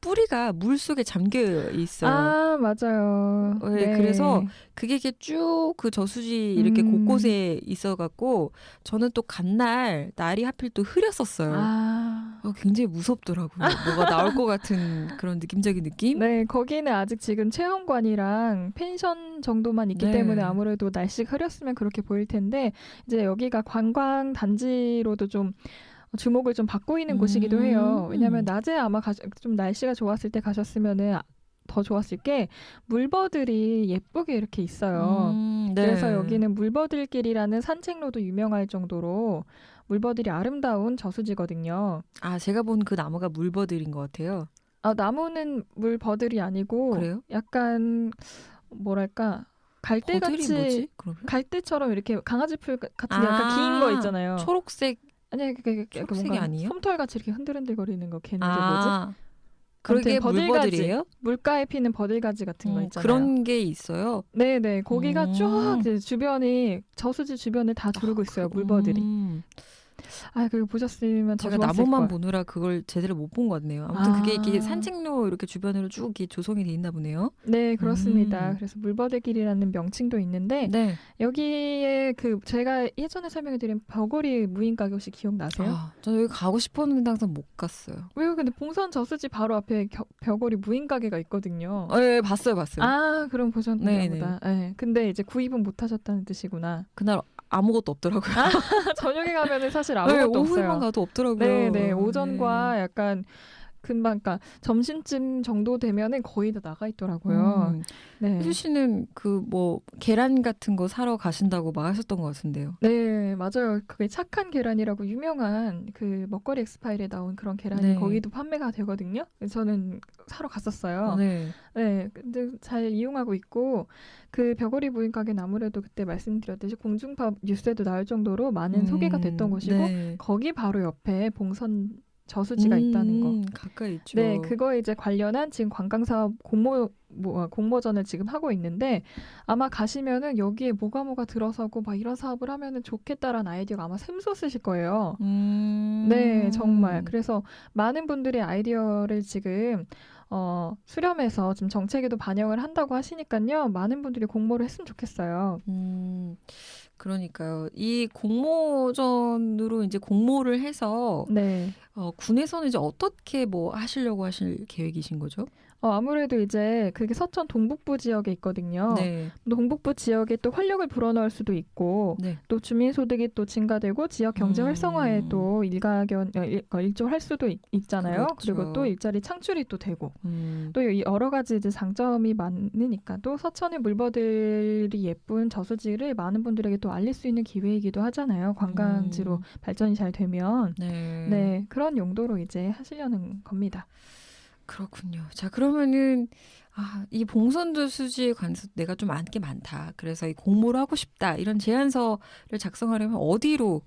뿌리가 물 속에 잠겨 있어요. 맞아요. 네, 그래서 그게 쭉 그 저수지 이렇게 곳곳에 있어갖고 저는 또 간 날이 하필 또 흐렸었어요. 굉장히 무섭더라고요. 뭐가 나올 것 같은 그런 느낌적인 느낌? 네, 거기는 아직 지금 체험관이랑 펜션 정도만 있기 네. 때문에 아무래도 날씨가 흐렸으면 그렇게 보일 텐데 이제 여기가 관광 단지로도 좀 주목을 좀 받고 있는 곳이기도 해요. 왜냐하면 낮에 아마 좀 날씨가 좋았을 때 가셨으면은 더 좋았을 게 물버들이 예쁘게 이렇게 있어요. 네. 그래서 여기는 물버들길이라는 산책로도 유명할 정도로 물버들이 아름다운 저수지거든요. 아, 제가 본 그 나무가 물버들인 것 같아요. 아, 나무는 물버들이 아니고 그래요? 약간 뭐랄까 버들이 갈대같이 뭐지? 그러면? 갈대처럼 이렇게 강아지 풀 같은 아, 약간 긴 거 있잖아요. 초록색 아니 그게 초록색이 뭔가 아니에요? 솜털같이 이렇게 흔들흔들거리는 거 걔는 게 뭐지? 아, 그게 아무튼 물버들이에요? 물가에 피는 버들가지 같은 거 있잖아요. 그런 게 있어요. 네네 거기가 쭉 이제 주변이 저수지 주변을 다 두르고 있어요 물버들이. 아 그리고 보셨으면 더 제가 좋았을 나무만 거예요. 보느라 그걸 제대로 못 본 것 같네요. 아무튼 그게 이렇게 아. 산책로 이렇게 주변으로 쭉 이렇게 조성이 돼 있나 보네요. 네 그렇습니다. 그래서 물버들길이라는 명칭도 있는데 네. 여기에 그 제가 예전에 설명해드린 벽오리 무인가게 혹시 기억나세요? 아, 저 여기 가고 싶었는데 항상 못 갔어요. 왜요? 근데 봉선 저수지 바로 앞에 벽오리 무인가게가 있거든요. 예, 봤어요. 아 그럼 보셨나 네네. 보다. 네. 근데 이제 구입은 못 하셨다는 뜻이구나. 그날 아무것도 없더라고요. 저녁에 가면은 사실 네, 아무것도 오후에만 없어요. 가도 없더라고요. 네네 오전과 약간 금방 그러니까 점심쯤 정도 되면은 거의 다 나가 있더라고요. 네. 혜주 씨는 그 뭐 계란 같은 거 사러 가신다고 막 하셨던 것 같은데요. 네, 맞아요. 그게 착한 계란이라고 유명한 그 먹거리 엑스파일에 나온 그런 계란이 네. 거기도 판매가 되거든요. 그래서 저는 사러 갔었어요. 네. 네, 근데 잘 이용하고 있고 그 벽오리 무인 가게는 아무래도 그때 말씀드렸듯이 공중파 뉴스에도 나올 정도로 많은 소개가 됐던 곳이고 네. 거기 바로 옆에 봉선 저수지가 있다는 거. 가까이 있죠. 네, 그거에 이제 관련한 지금 관광사업 공모전을 지금 하고 있는데 아마 가시면은 여기에 뭐가 들어서고 막 이런 사업을 하면은 좋겠다라는 아이디어가 아마 샘솟으실 거예요. 네, 정말. 그래서 많은 분들이 아이디어를 지금 수렴해서 지금 정책에도 반영을 한다고 하시니까요. 많은 분들이 공모를 했으면 좋겠어요. 그러니까요. 이 공모전으로 이제 공모를 해서 네. 군에서는 이제 어떻게 뭐 하시려고 하실 계획이신 거죠? 아무래도 이제 그게 서천 동북부 지역에 있거든요. 네. 동북부 지역에 또 활력을 불어넣을 수도 있고 네. 또 주민소득이 또 증가되고 지역 경제 활성화에 또 일조할 수도 있잖아요. 그렇죠. 그리고 또 일자리 창출이 또 되고 또 여러 가지 이제 장점이 많으니까 또 서천의 물버들이 예쁜 저수지를 많은 분들에게 또 알릴 수 있는 기회이기도 하잖아요. 관광지로 발전이 잘 되면 네 그런 용도로 이제 하시려는 겁니다. 그렇군요. 자, 그러면은 이 봉선도 수지에 관해서 내가 좀 알 게 많다. 그래서 이 공모를 하고 싶다. 이런 제안서를 작성하려면 어디로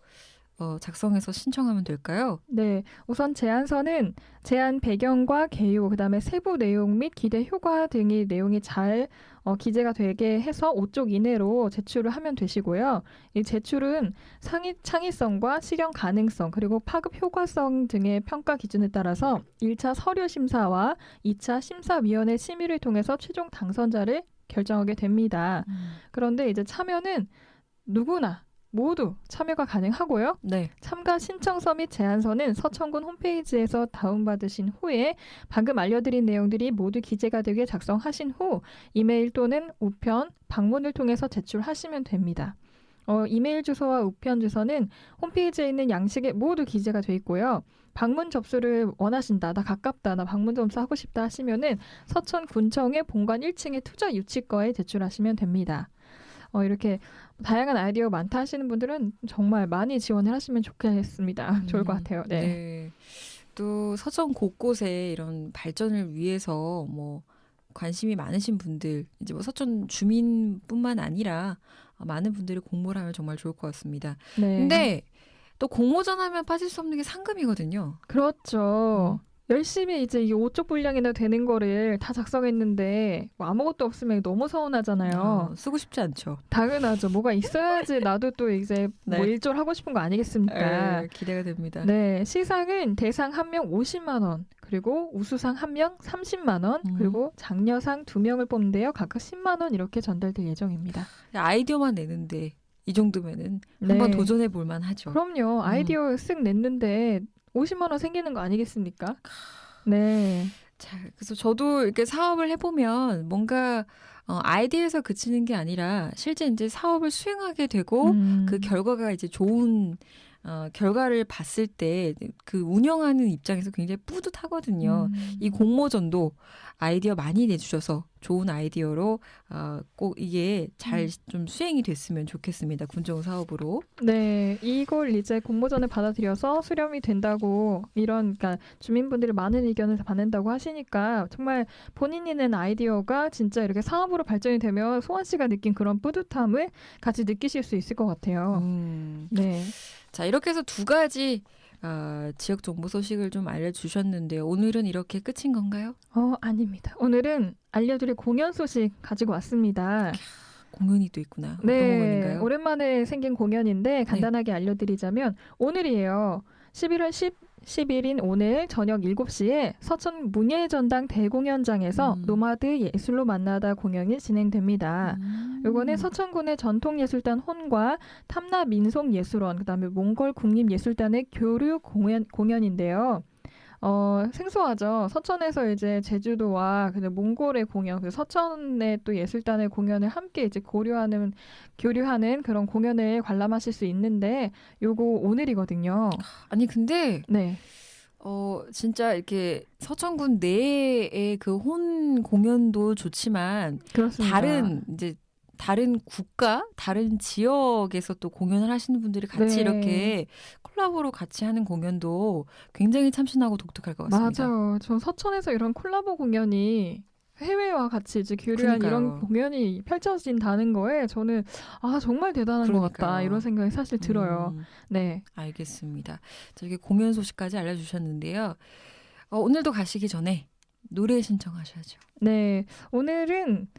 작성해서 신청하면 될까요? 네, 우선 제안서는 제안 배경과 개요, 그다음에 세부 내용 및 기대 효과 등의 내용이 잘 기재가 되게 해서 5쪽 이내로 제출을 하면 되시고요. 이 제출은 창의성과 실현 가능성 그리고 파급 효과성 등의 평가 기준에 따라서 1차 서류 심사와 2차 심사위원회 심의를 통해서 최종 당선자를 결정하게 됩니다. 그런데 이제 참여는 누구나 모두 참여가 가능하고요. 네. 참가 신청서 및 제안서는 서천군 홈페이지에서 다운받으신 후에 방금 알려드린 내용들이 모두 기재가 되게 작성하신 후 이메일 또는 우편, 방문을 통해서 제출하시면 됩니다. 이메일 주소와 우편 주소는 홈페이지에 있는 양식에 모두 기재가 돼 있고요. 방문 접수를 원하신다, 나 가깝다, 나 방문 접수 하고 싶다 하시면은 서천군청의 본관 1층의 투자유치과에 제출하시면 됩니다. 이렇게 다양한 아이디어 많다 하시는 분들은 정말 많이 지원을 하시면 좋겠습니다. 좋을 것 같아요. 네. 또 서천 곳곳에 이런 발전을 위해서 뭐 관심이 많으신 분들, 이제 뭐 서천 주민뿐만 아니라 많은 분들이 공모를 하면 정말 좋을 것 같습니다. 네. 근데 또 공모전 하면 빠질 수 없는 게 상금이거든요. 그렇죠. 열심히 이제 이 5쪽 분량이나 되는 거를 다 작성했는데 뭐 아무것도 없으면 너무 서운하잖아요. 쓰고 싶지 않죠. 당연하죠. 뭐가 있어야지 나도 또 이제 뭐 일조를 하고 싶은 거 아니겠습니까? 기대가 됩니다. 네, 시상은 대상 1명 50만 원, 그리고 우수상 1명 30만 원, 그리고 장려상 2명을 뽑는데요. 각각 10만 원 이렇게 전달될 예정입니다. 아이디어만 내는데 이 정도면은 한번 도전해 볼 만하죠. 그럼요. 아이디어 쓱 냈는데 50만 원 생기는 거 아니겠습니까? 네. 자, 그래서 저도 이렇게 사업을 해보면 뭔가 아이디어에서 그치는 게 아니라 실제 이제 사업을 수행하게 되고 그 결과가 이제 좋은 결과를 봤을 때 그 운영하는 입장에서 굉장히 뿌듯하거든요. 이 공모전도 아이디어 많이 내주셔서 좋은 아이디어로 꼭 이게 잘 좀 수행이 됐으면 좋겠습니다. 군정 사업으로. 네, 이걸 이제 공모전을 받아들여서 수렴이 된다고 그러니까 주민분들이 많은 의견을 받는다고 하시니까 정말 본인이 낸 아이디어가 진짜 이렇게 사업으로 발전이 되면 소환 씨가 느낀 그런 뿌듯함을 같이 느끼실 수 있을 것 같아요. 네. 자, 이렇게 해서 두 가지 지역 정보 소식을 좀 알려주셨는데요. 오늘은 이렇게 끝인 건가요? 아닙니다. 오늘은 알려드릴 공연 소식 가지고 왔습니다. 공연이 또 있구나. 어떤 네, 공연인가요? 오랜만에 생긴 공연인데 간단하게 알려드리자면 오늘이에요. 11월 10일인 오늘 저녁 7시에 서천 문예전당 대공연장에서 노마드 예술로 만나다 공연이 진행됩니다. 이거는 서천군의 전통예술단 혼과 탐나 민속예술원, 그다음에 몽골 국립예술단의 교류 공연인데요. 생소하죠. 서천에서 이제 제주도와 몽골의 공연, 서천의 또 예술단의 공연을 함께 이제 교류하는 그런 공연을 관람하실 수 있는데 요거 오늘이거든요. 아니 근데 네. 진짜 이렇게 서천군 내의 그 혼 공연도 좋지만 그렇습니다. 다른 국가, 다른 지역에서 또 공연을 하시는 분들이 같이 네. 이렇게 콜라보로 같이 하는 공연도 굉장히 참신하고 독특할 것 같습니다. 맞아요. 저 서천에서 이런 콜라보 공연이 해외와 같이 이제 교류한 그러니까요. 이런 공연이 펼쳐진다는 거에 저는 정말 대단한 것 같다 그러니까요. 이런 생각이 사실 들어요. 네. 알겠습니다. 저기 공연 소식까지 알려주셨는데요. 오늘도 가시기 전에 노래 신청하셔야죠. 네. 오늘은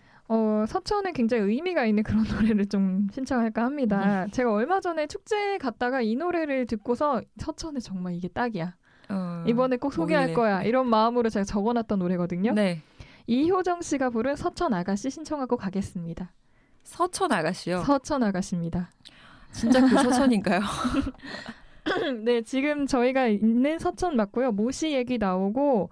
서천에 굉장히 의미가 있는 그런 노래를 좀 신청할까 합니다. 제가 얼마 전에 축제에 갔다가 이 노래를 듣고서 서천에 정말 이게 딱이야. 이번에 꼭 소개할 뭐길래. 거야. 이런 마음으로 제가 적어놨던 노래거든요. 네. 이효정 씨가 부른 서천 아가씨 신청하고 가겠습니다. 서천 아가씨요? 서천 아가씨입니다. 진짜 그 서천인가요? 네, 지금 저희가 있는 서천 맞고요. 모시 얘기 나오고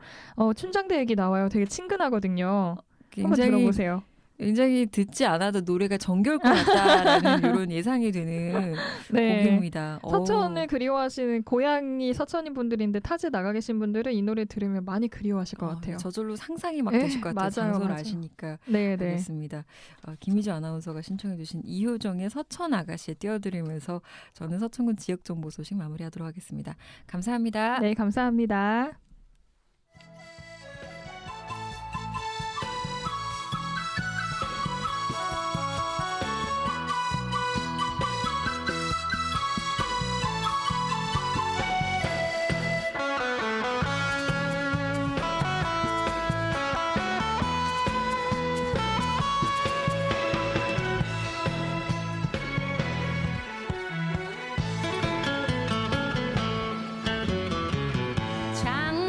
춘장대 얘기 나와요. 되게 친근하거든요. 한번 들어보세요. 굉장히 듣지 않아도 노래가 정겨울 것 같다라는 이런 예상이 되는 네. 곡입니다. 서천을 그리워하시는 고향이 서천인 분들인데 타지 나가 계신 분들은 이 노래 들으면 많이 그리워하실 것 같아요. 저절로 상상이 막 네, 되실 것 같아요. 맞아요, 장소를 맞아요. 아시니까. 네. 알겠습니다. 김희주 아나운서가 신청해 주신 이효정의 서천 아가씨에 띄워드리면서 저는 서천군 지역정보 소식 마무리하도록 하겠습니다. 감사합니다. 네, 감사합니다.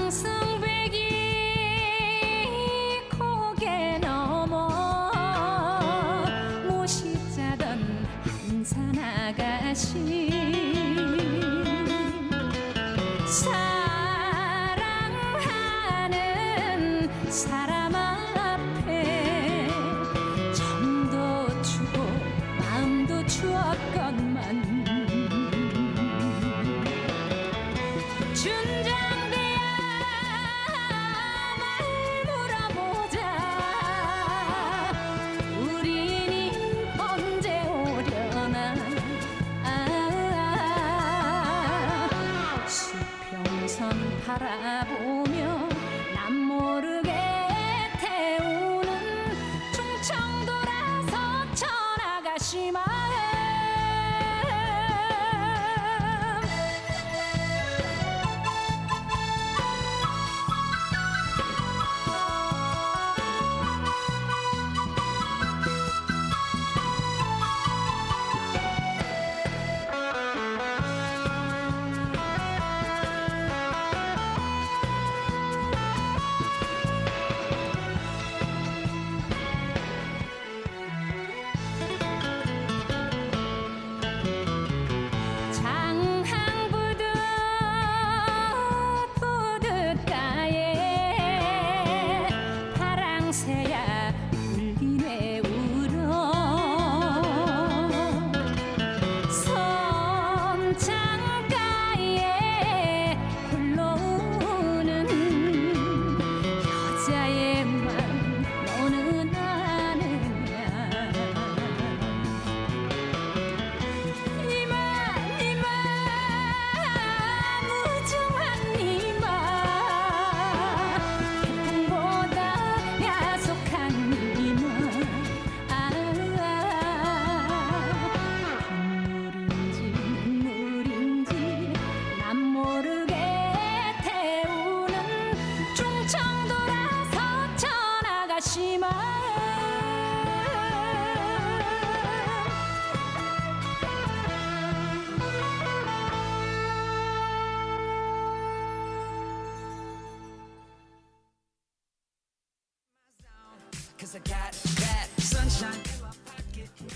장승백이 고개 넘어 모시자던 한산 아가씨 사랑하는 사람 앞에 정도 주고 마음도 주었건만 춘장대야 말 물어보자 우리는 언제 오려나 수평선 바라보며 남 모르게 태우는 충청도라 서천 아가씨 마음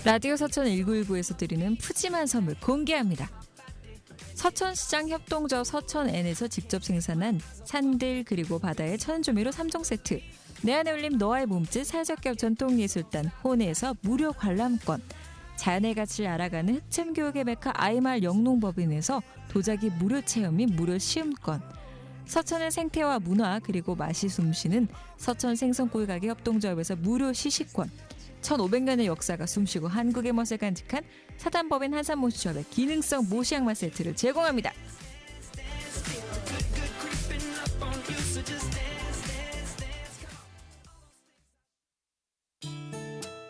라디오 서천 1919에서 드리는 푸짐한 선물 공개합니다. 서천시장 협동조합 서천N에서 직접 생산한 산들 그리고 바다의 천조미료 3종 세트, 내 안에 올림 너와의 몸짓 사회적기업 전통예술단 혼에서 무료 관람권, 자연의 가치를 알아가는 흑천교육의 메카 아이마을 영농법인에서 도자기 무료 체험 및 무료 시음권, 서천의 생태와 문화 그리고 맛이 숨쉬는 서천 생선구이 가게 협동조합에서 무료 시식권, 1500년의 역사가 숨쉬고 한국의 멋을 간직한 사단법인 한산모시조합의 기능성 모시양말 세트를 제공합니다.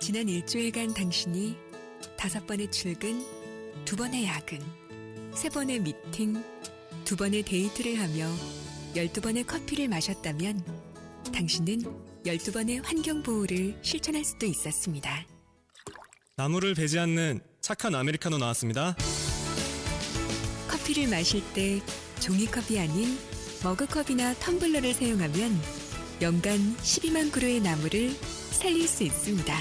지난 일주일간 당신이 5번의 출근, 2번의 야근, 3번의 미팅, 2번의 데이트를 하며 12번의 커피를 마셨다면 당신은 12번의 환경보호를 실천할 수도 있었습니다. 나무를 베지 않는 착한 아메리카노 나왔습니다. 커피를 마실 때 종이컵이 아닌 머그컵이나 텀블러를 사용하면 연간 12만 그루의 나무를 살릴 수 있습니다.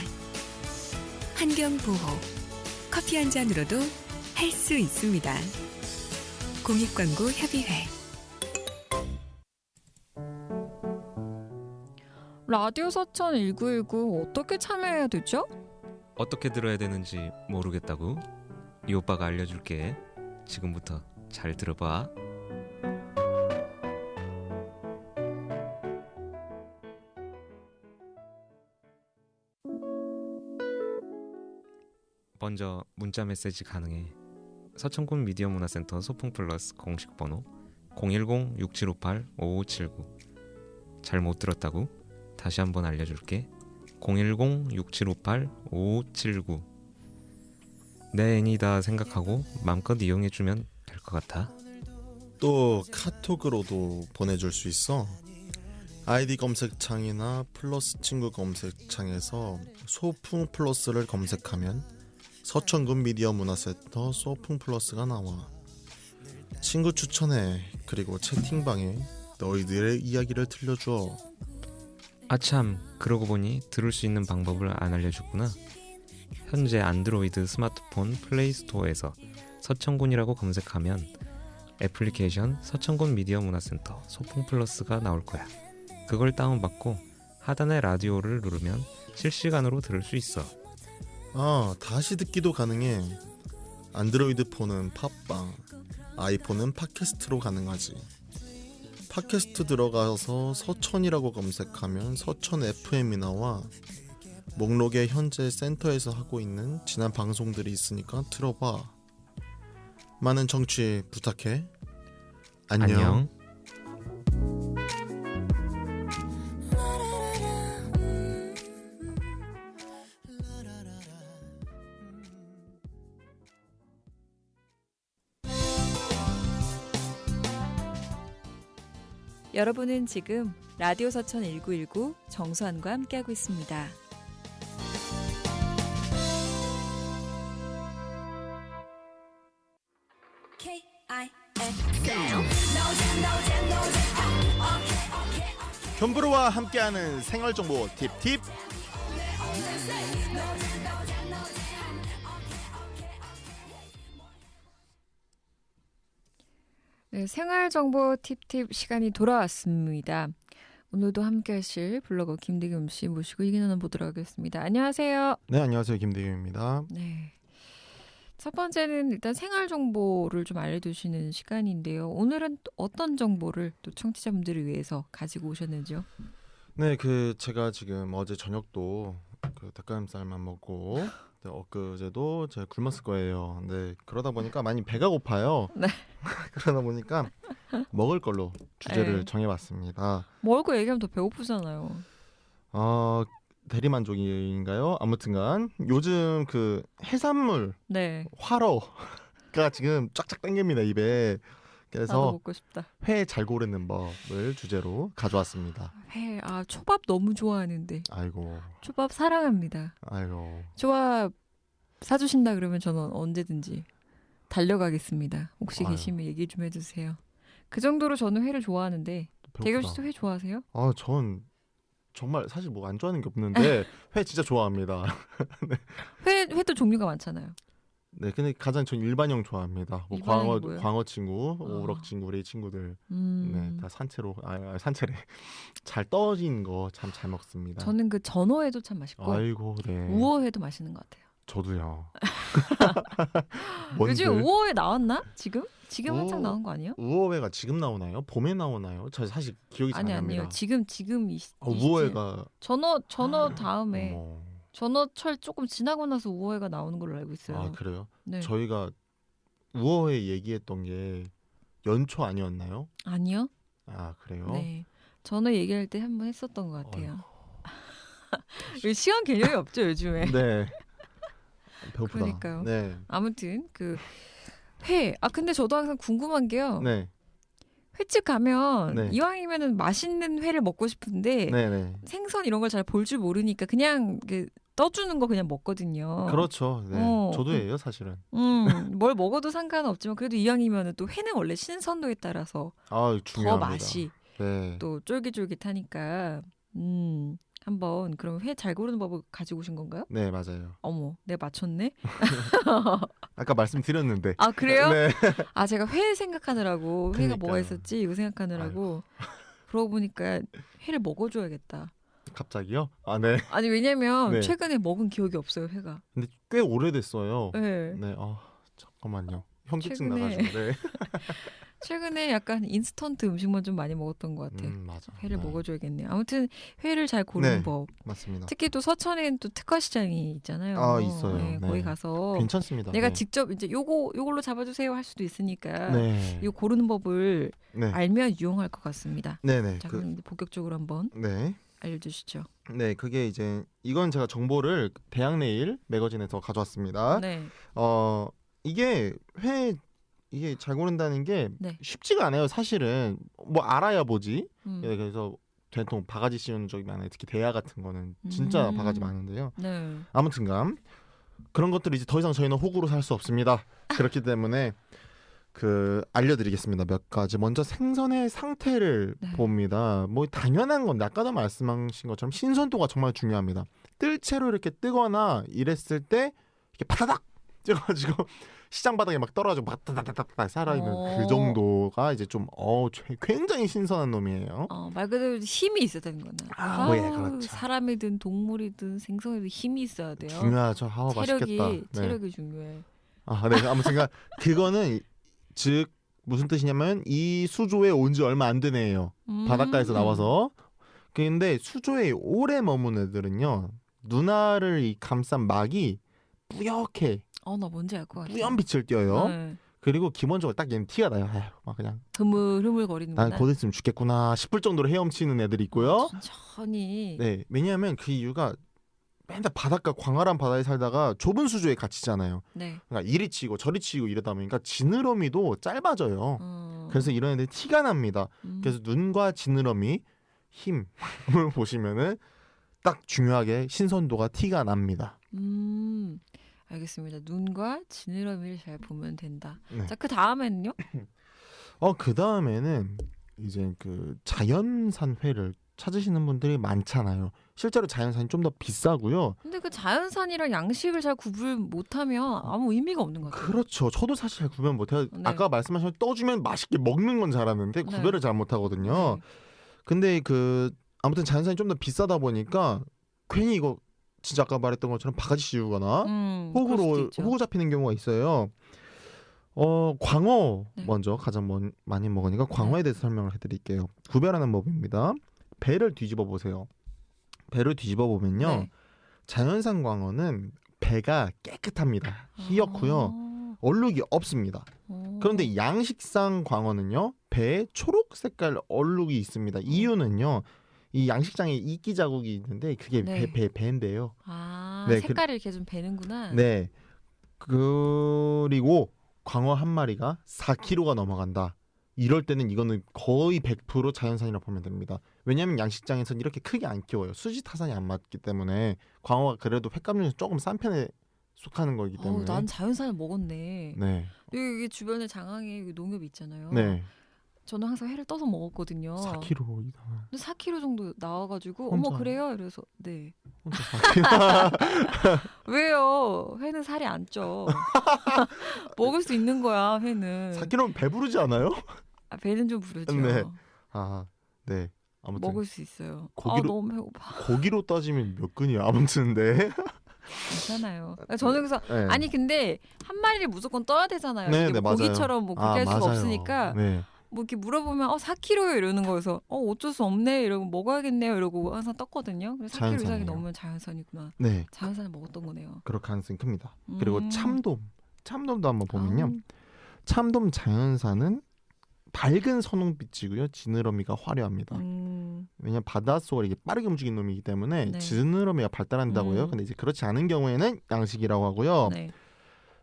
환경보호, 커피 한 잔으로도 할 수 있습니다. 공익광고협의회. 라디오 서천 1919 어떻게 참여해야 되죠? 어떻게 들어야 되는지 모르겠다고? 이 오빠가 알려줄게. 지금부터 잘 들어봐. 먼저 문자 메시지 가능해. 서천군 미디어 문화센터 소풍 플러스 공식 번호 010-6758-5579. 잘 못 들었다고? 다시 한번 알려줄게. 010-6758-5579. 내 애니다 생각하고 마음껏 이용해주면 될 것 같아. 또 카톡으로도 보내줄 수 있어. 아이디 검색창이나 플러스 친구 검색창에서 소풍 플러스를 검색하면 서천군 미디어 문화센터 소풍 플러스가 나와. 친구 추천해. 그리고 채팅방에 너희들의 이야기를 들려줘. 아참, 그러고 보니 들을 수 있는 방법을 안 알려줬구나. 현재 안드로이드 스마트폰 플레이스토어에서 서천군이라고 검색하면 애플리케이션 서천군 미디어 문화센터 소풍 플러스가 나올 거야. 그걸 다운받고 하단의 라디오를 누르면 실시간으로 들을 수 있어. 다시 듣기도 가능해. 안드로이드 폰은 팟빵, 아이폰은 팟캐스트로 가능하지. 팟캐스트 들어가서 서천이라고 검색하면 서천 FM이 나와. 목록에 현재 센터에서 하고 있는 지난 방송들이 있으니까 들어봐. 많은 청취 부탁해. 안녕. 여러분은 지금 라디오 서천 1919 정수환과 함께하고 있습니다. 견브로와 함께하는 생활정보 팁팁. 네, 생활정보 팁팁 시간이 돌아왔습니다. 오늘도 함께하실 블로거 김대겸 씨 모시고 얘기 나눠보도록 하겠습니다. 안녕하세요. 네, 안녕하세요. 김대겸입니다. 네. 첫 번째는 일단 생활정보를 좀 알려주시는 시간인데요. 오늘은 또 어떤 정보를 또 청취자분들을 위해서 가지고 오셨는지요? 네, 제가 지금 어제 저녁도 닭가슴살만 먹고 엊그제도 제가 굶었을 거예요. 네, 그러다 보니까 많이 배가 고파요. 네. 그러다 보니까 먹을 걸로 주제를 네. 정해봤습니다. 먹을 거 얘기하면 더 배고프잖아요. 대리만족인가요? 아무튼간 요즘 해산물 네. 화로가 지금 쫙쫙 당깁니다, 입에. 나도 그래서 먹고 싶다. 회 잘 고르는 법을 주제로 가져왔습니다. 회, 초밥 너무 좋아하는데. 아이고. 초밥 사랑합니다. 아이고. 초밥 사주신다 그러면 저는 언제든지 달려가겠습니다. 혹시 아유. 계시면 얘기 좀 해주세요. 그 정도로 저는 회를 좋아하는데. 대겸 씨도 회 좋아하세요? 전 정말 사실 뭐 안 좋아하는 게 없는데 회 진짜 좋아합니다. 회도 종류가 많잖아요. 네, 근데 가장 전 일반형 좋아합니다. 뭐 일반형이 뭐예요? 광어 친구, 우럭 친구, 우리 친구들, 네, 다 산채로, 산채래 잘 떠진 거 참 잘 먹습니다. 저는 그 전어회도 참 맛있고, 아이고, 네. 우어회도 맛있는 것 같아요. 저도요. 요즘 우어회 나왔나? 지금 한창 나온 거 아니에요? 우어회가 지금 나오나요? 봄에 나오나요? 저 사실 기억이 잘 안 납니다. 아니요. 지금 이 우어회가 전어 다음에 전어철 조금 지나고 나서 우어회가 나오는 걸로 알고 있어요. 아, 그래요? 네. 저희가 우어회 얘기했던 게 연초 아니었나요? 아니요. 아, 그래요? 네. 전어 얘기할 때 한번 했었던 것 같아요. 시간 개념이 없죠 요즘에. 네. 배고프다. 그러니까요. 네. 아무튼 그 회. 근데 저도 항상 궁금한 게요. 네. 횟집 가면 네. 이왕이면은 맛있는 회를 먹고 싶은데 네네. 생선 이런 걸 잘 볼 줄 모르니까 그냥 떠주는 거 그냥 먹거든요. 그렇죠. 네. 저도예요, 사실은. 뭘 먹어도 상관은 없지만 그래도 이왕이면은 또 회는 원래 신선도에 따라서 중요합니다. 더 맛이 네. 또 쫄깃쫄깃하니까 한번 그럼 회 잘 고르는 법을 가지고 오신 건가요? 네, 맞아요. 어머, 내가 맞췄네. 아까 말씀드렸는데. 아, 그래요? 네. 제가 회 생각하느라고 회가 뭐가 그러니까요. 있었지 이거 생각하느라고 그러고 보니까 회를 먹어줘야겠다. 갑자기요? 네. 아니 왜냐면 네. 최근에 먹은 기억이 없어요 회가. 근데 꽤 오래됐어요. 네. 네. 잠깐만요. 현기증 최근에- 나가지고. 네. 최근에 약간 인스턴트 음식만 좀 많이 먹었던 것 같아요. 맞아. 회를 네. 먹어줘야겠네요. 아무튼 회를 잘 고르는 네, 법. 맞습니다. 특히 또 서천에는 또 특화시장이 있잖아요. 있어요. 네, 네. 거기 가서 괜찮습니다. 내가 네. 직접 이제 요걸로 잡아주세요 할 수도 있으니까 네. 요 고르는 법을 네. 알면 유용할 것 같습니다. 네네. 자 그럼 이제 본격적으로 한번 네. 알려주시죠. 네, 그게 이제 이건 제가 정보를 대학내일 매거진에서 가져왔습니다. 네. 이게 이게 잘 고른다는 게 네. 쉽지가 않아요. 사실은 뭐 알아야 보지. 음. 예, 그래서 전통 바가지 씌우는 적이 많아요. 특히 대야 같은 거는 진짜 바가지 많은데요. 네. 아무튼간 그런 것들을 이제 더 이상 저희는 호구로 살 수 없습니다. 그렇기 때문에 알려드리겠습니다. 몇 가지. 먼저 생선의 상태를 봅니다. 뭐 당연한 건데 아까도 말씀하신 것처럼 신선도가 정말 중요합니다. 뜰채로 이렇게 뜨거나 이랬을 때 이렇게 파다닥 쪄가지고 시장 바닥에 막 떨어지고 바다다다다 살아있는 그 정도가 이제 좀 굉장히 신선한 놈이에요. 말 그대로 힘이 있어야 되는 거네. 예, 그렇죠. 사람이든 동물이든 생선이든 힘이 있어야 돼요. 중요하죠. 맛있겠다. 네. 체력이 중요해. 네. 아무튼 그거는 즉 무슨 뜻이냐면 이 수조에 온 지 얼마 안 된 애예요. 바닷가에서 나와서. 근데 수조에 오래 머문 애들은요. 눈알을 감싼 막이 뿌옇게 나 뭔지 알 것 같아. 뿌연 빛을 띄어요. 네. 그리고 기본적으로 딱 얘는 티가 나요. 막 그냥 흐물흐물거리는구나. 곧 있으면 죽겠구나 싶을 정도로 헤엄치는 애들이 있고요. 천천히. 네, 왜냐하면 그 이유가 맨날 바닷가 광활한 바다에 살다가 좁은 수조에 갇히잖아요. 네. 그러니까 이리 치고 저리 치고 이러다 보니까 지느러미도 짧아져요. 그래서 이런 애들 티가 납니다. 그래서 눈과 지느러미 힘을 보시면은 딱 중요하게 신선도가 티가 납니다. 알겠습니다. 눈과 지느러미를 잘 보면 된다. 네. 자, 그 다음에는요? 그 다음에는 이제 그 자연산 회를 찾으시는 분들이 많잖아요. 실제로 자연산이 좀 더 비싸고요. 근데 그 자연산이랑 양식을 잘 구분 못하면 아무 의미가 없는 것 같아요. 그렇죠. 저도 사실 잘 구별 못해요. 네. 아까 말씀하신 떠주면 맛있게 먹는 건 잘하는데 네. 구별을 잘 못하거든요. 근데 아무튼 자연산이 좀 더 비싸다 보니까 괜히 이거 진짜 아까 말했던 것처럼 바가지 씌우거나 호구 잡히는 경우가 있어요. 광어 먼저 가장 많이 먹으니까 광어에 대해서 설명을 해드릴게요. 구별하는 법입니다. 배를 뒤집어 보세요. 배를 뒤집어 보면요, 자연산 광어는 배가 깨끗합니다. 희옇고요, 얼룩이 없습니다. 그런데 양식상 광어는요, 배에 초록 색깔 얼룩이 있습니다. 이유는요, 이 양식장에 이끼 자국이 있는데 그게 배인데요. 색깔이 이렇게 좀 배는구나. 네. 그리고 광어 한 마리가 4kg가 넘어간다. 이럴 때는 이거는 거의 100% 자연산이라고 보면 됩니다. 왜냐하면 양식장에서는 이렇게 크게 안 키워요. 수지 타산이 안 맞기 때문에. 광어가 그래도 횟감 중에서 조금 싼 편에 속하는 거기 때문에. 난 자연산을 먹었네. 네. 여기 주변에 장항에 농협 있잖아요. 네. 저는 항상 회를 떠서 먹었거든요. 4kg 이상. 근데 4kg 정도 나와가지고 혼자. 어머 그래요? 이래서 네. 혼자 4kg. 왜요? 회는 살이 안 쪄. 먹을 수 있는 거야 회는. 4kg면 배부르지 않아요? 아, 배는 좀 부르죠. 네. 아, 네. 아무튼 먹을 수 있어요. 고기로- 너무 배고파. 고기로 따지면 몇 근이야? 아무튼 네. 괜찮아요. 저는 그래서 네. 아니 근데 한 마리를 무조건 떠야 되잖아요. 네, 이게 네, 뭐 맞아요. 고기처럼 뭐 그렇게 할 수가 맞아요. 없으니까 네. 뭐 이렇게 물어보면 4kg요 이러는 거여서 어쩔 수 없네 이러고 먹어야겠네요 이러고 항상 떴거든요. 그래서 4kg 이상이 자연산이에요. 넘으면 자연산이구나. 네. 자연산을 먹었던 거네요. 그럴 가능성이 큽니다. 그리고 음. 참돔도 한번 보면요. 참돔 자연산은 밝은 선홍빛이고요. 지느러미가 화려합니다. 왜냐하면 바닷속을 이게 빠르게 움직이는 놈이기 때문에 네. 지느러미가 발달한다고요. 근데 이제 그렇지 않은 경우에는 양식이라고 하고요. 네.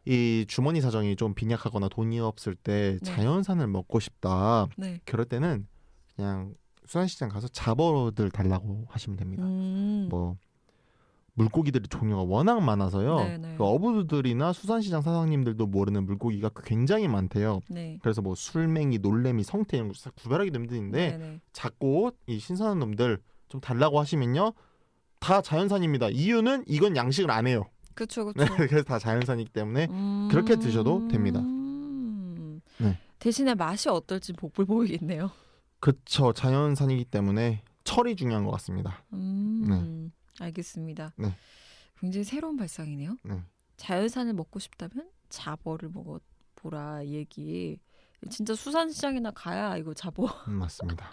이 주머니 사정이 좀 빈약하거나 돈이 없을 때 네. 자연산을 먹고 싶다. 네. 그럴 때는 그냥 수산시장 가서 잡어들 달라고 하시면 됩니다. 뭐 물고기들의 종류가 워낙 많아서요. 네네. 그 어부들이나 수산시장 사장님들도 모르는 물고기가 굉장히 많대요. 네. 그래서 뭐 술맹이, 놀래미, 성태 이런 거 싹 구별하기도 힘든데 네네. 자꾸 이 신선한 놈들 좀 달라고 하시면요. 다 자연산입니다. 이유는 이건 양식을 안 해요. 그렇죠, 네, 그렇죠. 그래서 다 자연산이기 때문에 그렇게 드셔도 됩니다. 네. 대신에 맛이 어떨지 복불 보이겠네요. 그쵸. 자연산이기 때문에 철이 중요한 것 같습니다. 알겠습니다. 네. 굉장히 새로운 발상이네요. 네. 자연산을 먹고 싶다면 잡어를 먹어보라 이 얘기. 진짜 수산시장이나 가야 이거 잡어 맞습니다.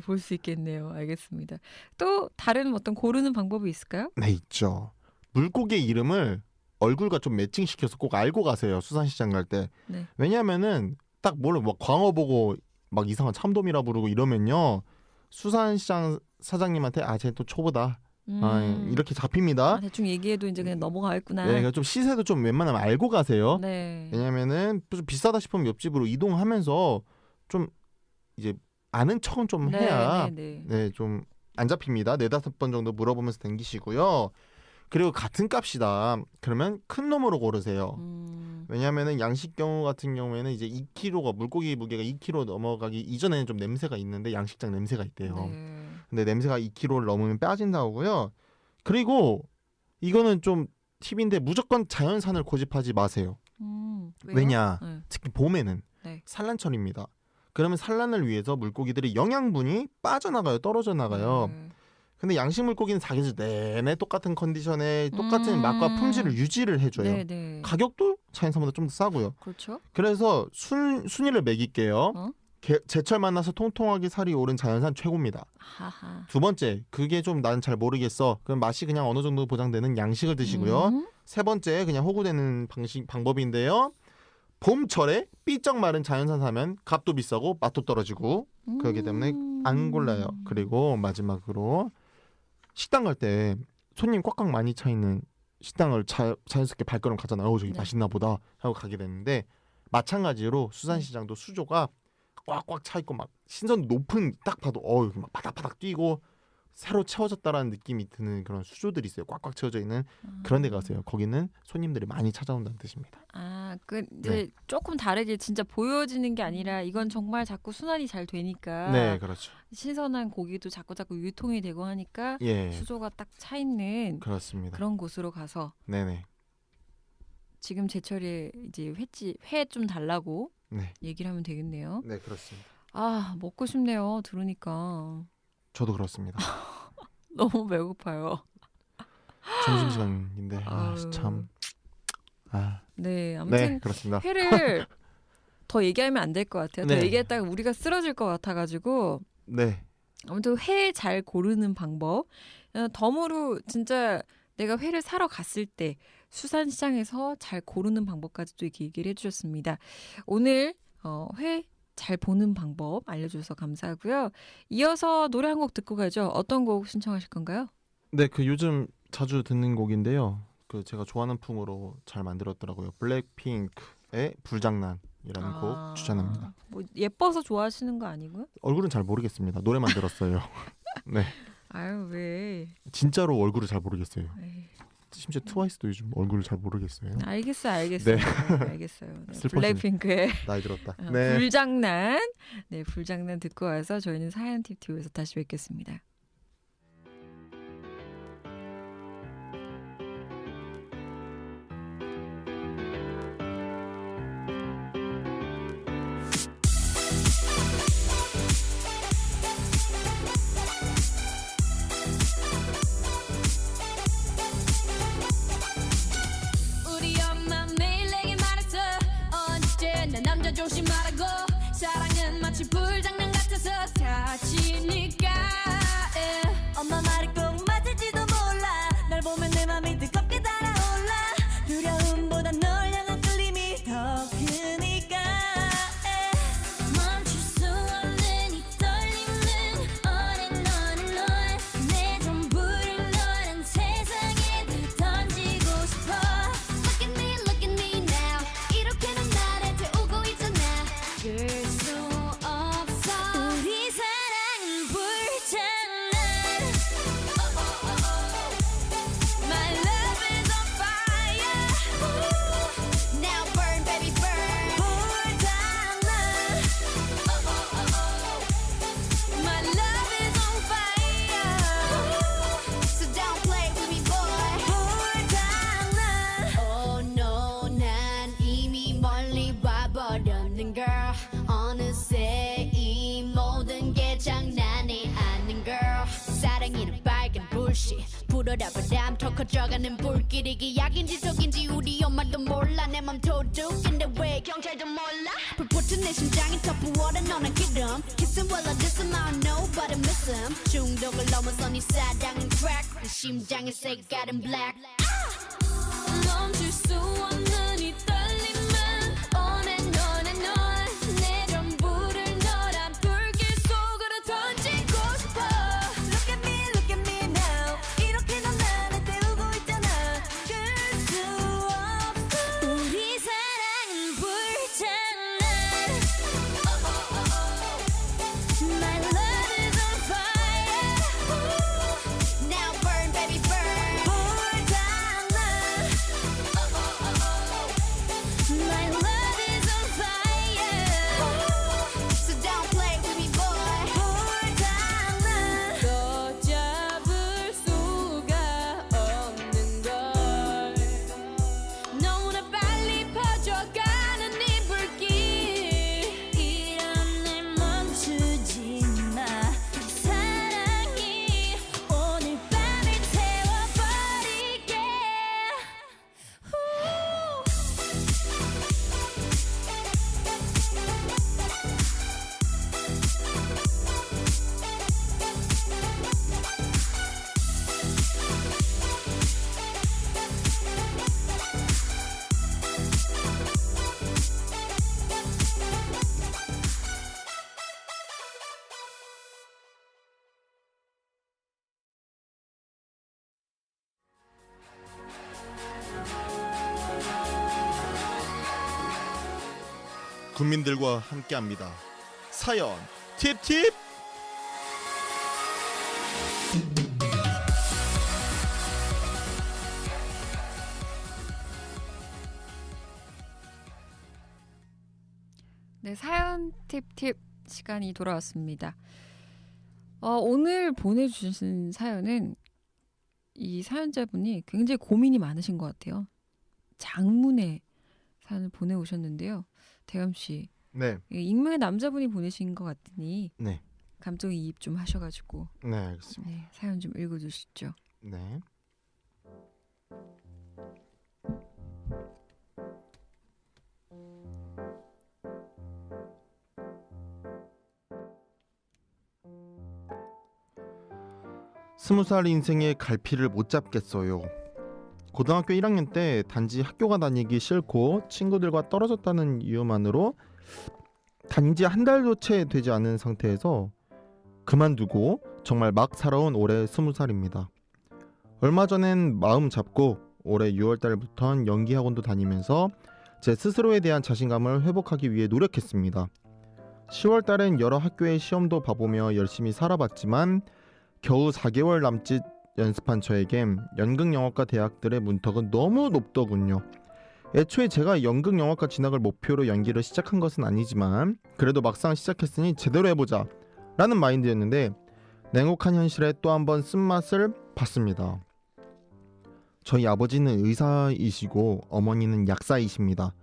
볼 수 있겠네요. 알겠습니다. 또 다른 어떤 고르는 방법이 있을까요? 네, 있죠. 물고기의 이름을 얼굴과 좀 매칭시켜서 꼭 알고 가세요. 수산시장 갈 때. 네. 왜냐하면은 딱 뭘 막 광어 보고 막 이상한 참돔이라 부르고 이러면요. 수산시장 사장님한테 쟤 또 초보다. 이렇게 잡힙니다. 대충 얘기해도 이제 그냥 넘어가겠구나. 네, 그러니까 좀 시세도 좀 웬만하면 알고 가세요. 네. 왜냐면은 좀 비싸다 싶으면 옆집으로 이동하면서 좀 이제 아는 척은 좀 해야 네, 좀 안 잡힙니다. 4-5번 정도 물어보면서 댕기시고요. 그리고 같은 값이다. 그러면 큰 놈으로 고르세요. 왜냐하면은 양식 경우 같은 경우에는 이제 2kg가 물고기 무게가 2kg 넘어가기 이전에는 좀 냄새가 있는데 양식장 냄새가 있대요. 근데 냄새가 2kg를 넘으면 빠진다고요. 그리고 이거는 좀 팁인데 무조건 자연산을 고집하지 마세요. 왜냐? 네. 특히 봄에는 네. 산란철입니다. 그러면 산란을 위해서 물고기들이 영양분이 빠져나가요. 떨어져 나가요. 근데 양식 물고기는 사계절 내내 똑같은 컨디션에 똑같은 맛과 품질을 유지를 해줘요. 네네. 가격도 자연산보다 좀 더 싸고요. 그렇죠. 그래서 순위를 매길게요. 제철 만나서 통통하게 살이 오른 자연산 최고입니다. 하하. 두 번째, 그게 좀 난 잘 모르겠어. 그럼 맛이 그냥 어느 정도 보장되는 양식을 드시고요. 세 번째, 그냥 호구되는 방법인데요. 봄철에 삐쩍 마른 자연산 사면 값도 비싸고 맛도 떨어지고 그렇기 때문에 안 골라요. 그리고 마지막으로 식당 갈 때 손님 꽉꽉 많이 차 있는 식당을 자연스럽게 발걸음 가잖아요. 저기 맛있나 보다 하고 가게 되는데 마찬가지로 수산시장도 수조가 꽉꽉 차 있고 막 신선 높은 딱 봐도 여기 막 바닥바닥 뛰고 새로 채워졌다라는 느낌이 드는 그런 수조들이 있어요. 꽉꽉 채워져 있는 그런 데 가세요. 거기는 손님들이 많이 찾아온다는 뜻입니다. 그 이제 조금 다르게 진짜 보여지는 게 아니라 이건 정말 자꾸 순환이 잘 되니까. 네, 그렇죠. 신선한 고기도 자꾸 유통이 되고 하니까 예. 수조가 딱 차 있는 그렇습니다. 그런 곳으로 가서. 네네. 지금 제철에 이제 회 좀 달라고 네. 얘기를 하면 되겠네요. 네, 그렇습니다. 먹고 싶네요. 들으니까. 저도 그렇습니다. 너무 배고파요. 점심시간인데 참. 네, 아무튼 네, 그렇습니다. 회를 더 얘기하면 안 될 것 같아요. 네. 더 얘기했다가 우리가 쓰러질 것 같아가지고. 네. 아무튼 회 잘 고르는 방법. 덤으로 진짜 내가 회를 사러 갔을 때 수산시장에서 잘 고르는 방법까지도 이렇게 얘기를 해주셨습니다. 오늘 회 잘 보는 방법 알려주셔서 감사하고요. 이어서 노래 한 곡 듣고 가죠. 어떤 곡 신청하실 건가요? 네, 그 요즘 자주 듣는 곡인데요. 그 제가 좋아하는 풍으로 잘 만들었더라고요. 블랙핑크의 불장난이라는 곡 추천합니다. 뭐 예뻐서 좋아하시는 거 아니고요? 얼굴은 잘 모르겠습니다. 노래만 들었어요. 네. 아유 왜? 진짜로 얼굴을 잘 모르겠어요. 에이, 심지어 트와이스도 요즘 얼굴을 잘 모르겠어요. 알겠어요. 네. 알겠어요. 네, 슬퍼지네. 블랙핑크의 나이 들었다. 불장난. 네, 불장난 듣고 와서 저희는 사연 팁팁에서 다시 뵙겠습니다. 우리 엄마 매일 내게 말했어. 언제나 남자 조심하라고. 사랑은 마치 불장난 같아서 다치니까. 엄마 말이 꼭 맞을지도 몰라. 널 보면 내 맘이 뜨겁게 달아올라. 두려움보다 널 향한 끌림이 더 크니까. 멈출 수 없는 이 떨림은 on and on and on. 내 전부를 너란 세상에 던지고 싶어. Look at me now. 이렇게 넌 나를 태우고 있잖아. 그 수 없어. 우리 사랑은 불장난. My love is on fire. Now burn baby burn. 불장난. My love is on fire. So don't play with me boy. 불장난. Oh no 난 이미 멀리 와버렸는 girl. 어느새 이 모든 게 장난이 아닌 girl. 사랑이는 빨간 불씨 불어라 바람 더 커져가는 불길. 이게 약인지 독인지 우리 엄마도 몰라. 내 맘 도둑인데 왜 경찰도 몰라. 불붙은 내 심장이 더 부어라 너는 기름. Kissing while I diss him I don't know but I miss him. 중독을 넘어서 네 사랑은 crack. 내 심장의 색깔은 black. 멈출 수 없는 이 떨림은 on and on and on. 내 전부를 너란 불길 속으로 던지고 싶어. Look at me now. 이렇게 넌 나를 태우고 있잖아. 그 수 없어. 우리 사랑은 불장난. My love is on fire. Now burn baby burn. 불장난. My love is on fire. So don't play with me boy. 불장난. 걷잡을 수가 없는 걸. 너무나 빨리 퍼져가는 이 불길. 이런 날 멈추지 마. 사랑이 오늘 밤을 태워버리게. 국민들과 함께합니다. 사연 팁팁. 네, 사연 팁팁 시간이 돌아왔습니다. 오늘 보내주신 사연은 이 사연자분이 굉장히 고민이 많으신 것 같아요. 장문의 사연을 보내오셨는데요. 대감 씨, 네. 익명의 남자분이 보내신 것 같으니 네. 감정이입 좀 하셔가지고 네, 알겠습니다. 네, 사연 좀 읽어주시죠. 네. 스무 살 인생의 갈피를 못 잡겠어요. 고등학교 1학년 때 단지 학교가 다니기 싫고 친구들과 떨어졌다는 이유만으로 다닌 지 한 달도 채 되지 않은 상태에서 그만두고 정말 막 살아온 올해 20살입니다. 얼마 전엔 마음 잡고 올해 6월달부터 연기학원도 다니면서 제 스스로에 대한 자신감을 회복하기 위해 노력했습니다. 10월달엔 여러 학교의 시험도 봐보며 열심히 살아봤지만 겨우 4개월 남짓 연습한 저에겐 연극영화과 대학들의 문턱은 너무 높더군요. 애초에 제가 연극영화과 진학을 목표로 연기를 시작한 것은 아니지만 그래도 막상 시작했으니 제대로 해보자 라는 마인드였는데 냉혹한 현실에 또 한 번 쓴맛을 봤습니다. 저희 아버지는 의사이시고 어머니는 약사이십니다.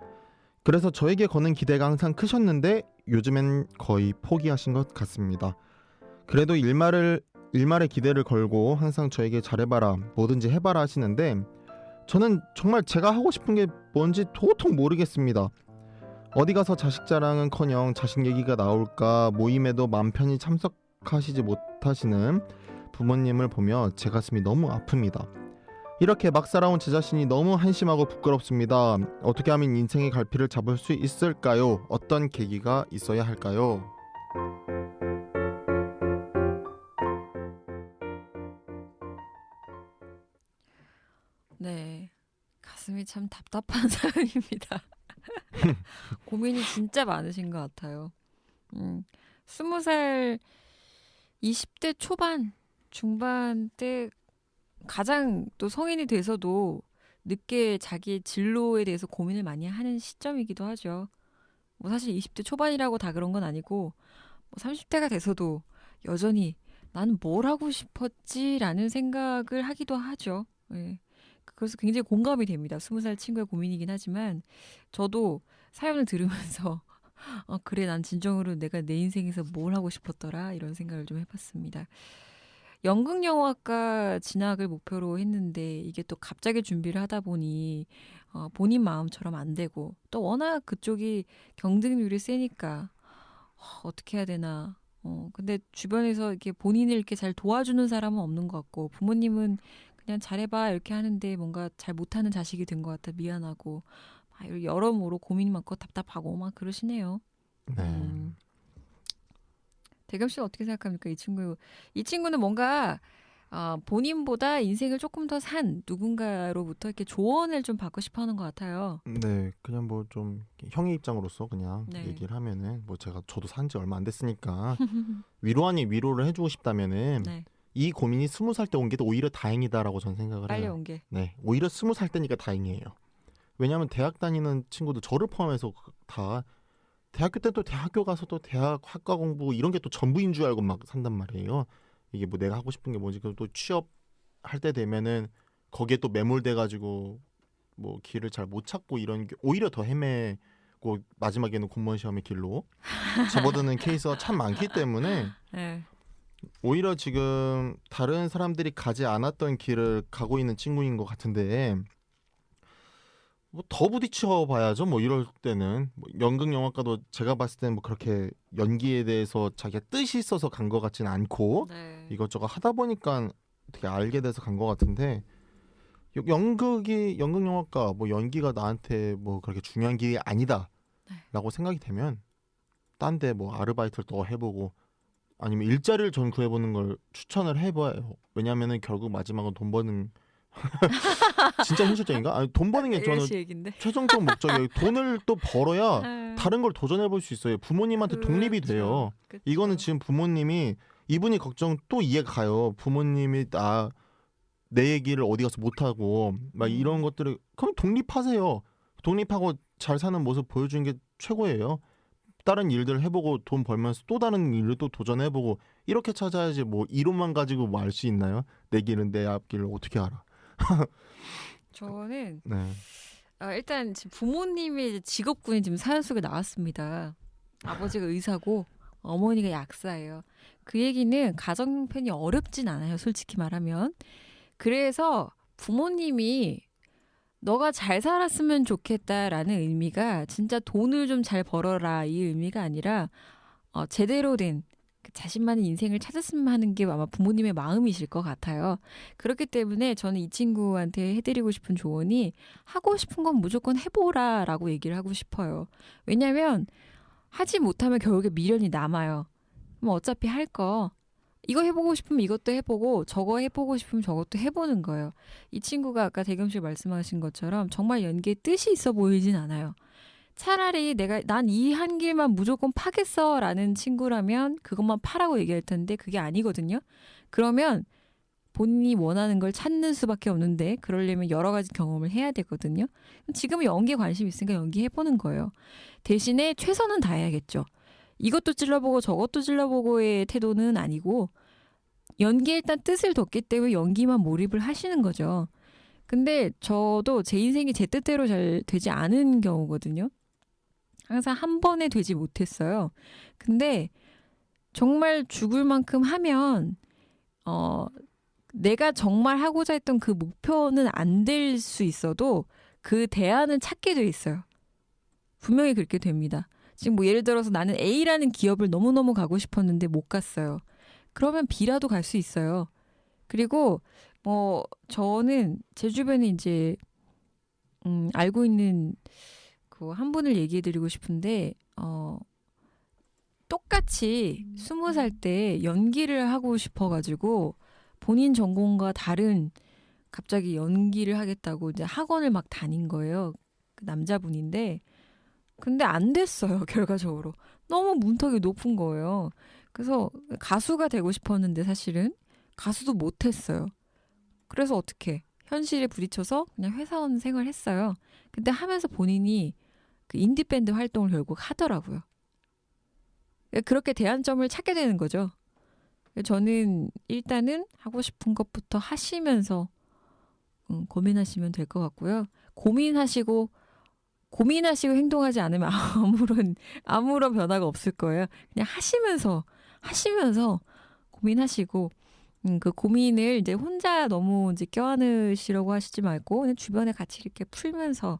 그래서 저에게 거는 기대가 항상 크셨는데 요즘엔 거의 포기하신 것 같습니다. 그래도 일말의 기대를 걸고 항상 저에게 잘해봐라, 뭐든지 해봐라 하시는데 저는 정말 제가 하고 싶은 게 뭔지 도통 모르겠습니다. 어디 가서 자식 자랑은커녕 자식 얘기가 나올까 모임에도 맘 편히 참석하시지 못하시는 부모님을 보며 제 가슴이 너무 아픕니다. 이렇게 막 살아온 제 자신이 너무 한심하고 부끄럽습니다. 어떻게 하면 인생의 갈피를 잡을 수 있을까요? 어떤 계기가 있어야 할까요? 네, 가슴이 참 답답한 사연입니다. 고민이 진짜 많으신 것 같아요. 20살, 20대 초반, 중반 때 가장 또 성인이 돼서도 늦게 자기의 진로에 대해서 고민을 많이 하는 시점이기도 하죠. 뭐 사실 20대 초반이라고 다 그런 건 아니고 뭐 30대가 돼서도 여전히 나는 뭘 하고 싶었지라는 생각을 하기도 하죠. 네. 그래서 굉장히 공감이 됩니다. 20살 친구의 고민이긴 하지만 저도 사연을 들으면서 그래 난 진정으로 내가 내 인생에서 뭘 하고 싶었더라 이런 생각을 좀 해봤습니다. 연극영화과 진학을 목표로 했는데 이게 또 갑자기 준비를 하다 보니 본인 마음처럼 안 되고 또 워낙 그쪽이 경쟁률이 세니까 어떻게 해야 되나. 근데 주변에서 이렇게 본인을 이렇게 잘 도와주는 사람은 없는 것 같고 부모님은 그냥 잘해봐 이렇게 하는데 뭔가 잘 못하는 자식이 된 것 같아 미안하고 여러모로 고민이 많고 답답하고 막 그러시네요. 네. 대겸 씨는 어떻게 생각합니까? 이 친구는 뭔가 본인보다 인생을 조금 더 산 누군가로부터 이렇게 조언을 좀 받고 싶어하는 것 같아요. 네, 그냥 뭐 좀 형의 입장으로서 그냥 네. 얘기를 하면은 뭐 저도 산지 얼마 안 됐으니까 위로 아닌 위로를 해주고 싶다면은 네. 이 고민이 20살 때 온 게 오히려 다행이다라고 저는 생각을 빨리 해요. 온 게. 네, 오히려 20살 때니까 다행이에요. 왜냐하면 대학 다니는 친구들 저를 포함해서 다 대학교 때 또 대학교 가서 또 대학 학과 공부 이런 게 또 전부인 줄 알고 막 산단 말이에요. 이게 뭐 내가 하고 싶은 게 뭔지 또 취업할 때 되면은 거기에 또 매몰돼 가지고 뭐 길을 잘 못 찾고 이런 게 오히려 더 헤매고 마지막에는 공무원 시험의 길로 접어드는 케이스가 참 많기 때문에 네. 오히려 지금 다른 사람들이 가지 않았던 길을 가고 있는 친구인 것 같은데 뭐 더 부딪혀 봐야죠. 뭐 이럴 때는 뭐 연극영화과도 제가 봤을 때는 뭐 그렇게 연기에 대해서 자기가 뜻이 있어서 간 것 같지는 않고 네. 이것저것 하다 보니까 어떻게 알게 돼서 간 것 같은데 연극영화과 뭐 연기가 나한테 뭐 그렇게 중요한 길이 아니다라고 생각이 되면 딴 데 뭐 아르바이트를 더 해보고 아니면 일자리를 전 구해보는 걸 추천을 해봐요. 왜냐하면은 결국 마지막은 돈 버는 진짜 현실적인가? 아니, 돈 버는 게 저는 최종적 목적이에요. 돈을 또 벌어야 다른 걸 도전해볼 수 있어요. 부모님한테 독립이 돼요. 그쵸. 이거는 지금 부모님이 이분이 걱정 또 이해가 가요. 부모님이 내 얘기를 어디 가서 못하고 막 이런 것들을 그럼 독립하세요. 독립하고 잘 사는 모습 보여주는 게 최고예요. 다른 일들 해보고 돈 벌면서 또 다른 일을 또 도전해보고 이렇게 찾아야지 뭐 이론만 가지고 뭐 알 수 있나요? 내 길은 내 앞길을 어떻게 알아? 저는 네. 일단 지금 부모님의 직업군이 지금 사연 속에 나왔습니다. 아버지가 의사고 어머니가 약사예요. 그 얘기는 가정 형편이 어렵진 않아요. 솔직히 말하면. 그래서 부모님이 너가 잘 살았으면 좋겠다라는 의미가 진짜 돈을 좀 잘 벌어라 이 의미가 아니라 제대로 된 자신만의 인생을 찾았으면 하는 게 아마 부모님의 마음이실 것 같아요. 그렇기 때문에 저는 이 친구한테 해드리고 싶은 조언이 하고 싶은 건 무조건 해보라 라고 얘기를 하고 싶어요. 왜냐면 하지 못하면 결국에 미련이 남아요. 그럼 어차피 할 거 이거 해보고 싶으면 이것도 해보고 저거 해보고 싶으면 저것도 해보는 거예요. 이 친구가 아까 대겸 씨 말씀하신 것처럼 정말 연기에 뜻이 있어 보이진 않아요. 차라리 난 이 한 길만 무조건 파겠어라는 친구라면 그것만 파라고 얘기할 텐데 그게 아니거든요. 그러면 본인이 원하는 걸 찾는 수밖에 없는데 그러려면 여러 가지 경험을 해야 되거든요. 지금은 연기에 관심이 있으니까 연기해보는 거예요. 대신에 최선은 다해야겠죠. 이것도 찔러보고 저것도 찔러보고의 태도는 아니고 연기에 일단 뜻을 뒀기 때문에 연기만 몰입을 하시는 거죠. 근데 저도 제 인생이 제 뜻대로 잘 되지 않은 경우거든요. 항상 한 번에 되지 못했어요. 근데 정말 죽을 만큼 하면 내가 정말 하고자 했던 그 목표는 안 될 수 있어도 그 대안은 찾게 돼 있어요. 분명히 그렇게 됩니다. 지금 뭐 예를 들어서 나는 A라는 기업을 너무너무 가고 싶었는데 못 갔어요. 그러면 B라도 갈 수 있어요. 그리고 저는 제 주변에 이제 알고 있는 그 한 분을 얘기해 드리고 싶은데 똑같이 20살 때 연기를 하고 싶어가지고 본인 전공과 다른 갑자기 연기를 하겠다고 이제 학원을 막 다닌 거예요. 그 남자분인데 근데 안 됐어요. 결과적으로 너무 문턱이 높은 거예요. 그래서 가수가 되고 싶었는데 사실은 가수도 못했어요. 그래서 어떻게 현실에 부딪혀서 그냥 회사원 생활했어요. 근데 하면서 본인이 그 인디밴드 활동을 결국 하더라고요. 그렇게 대안점을 찾게 되는 거죠. 저는 일단은 하고 싶은 것부터 하시면서 고민하시면 될 것 같고요. 고민하시고 행동하지 않으면 아무런 변화가 없을 거예요. 그냥 하시면서 고민하시고 그 고민을 이제 혼자 너무 이제 껴안으시려고 하시지 말고 그냥 주변에 같이 이렇게 풀면서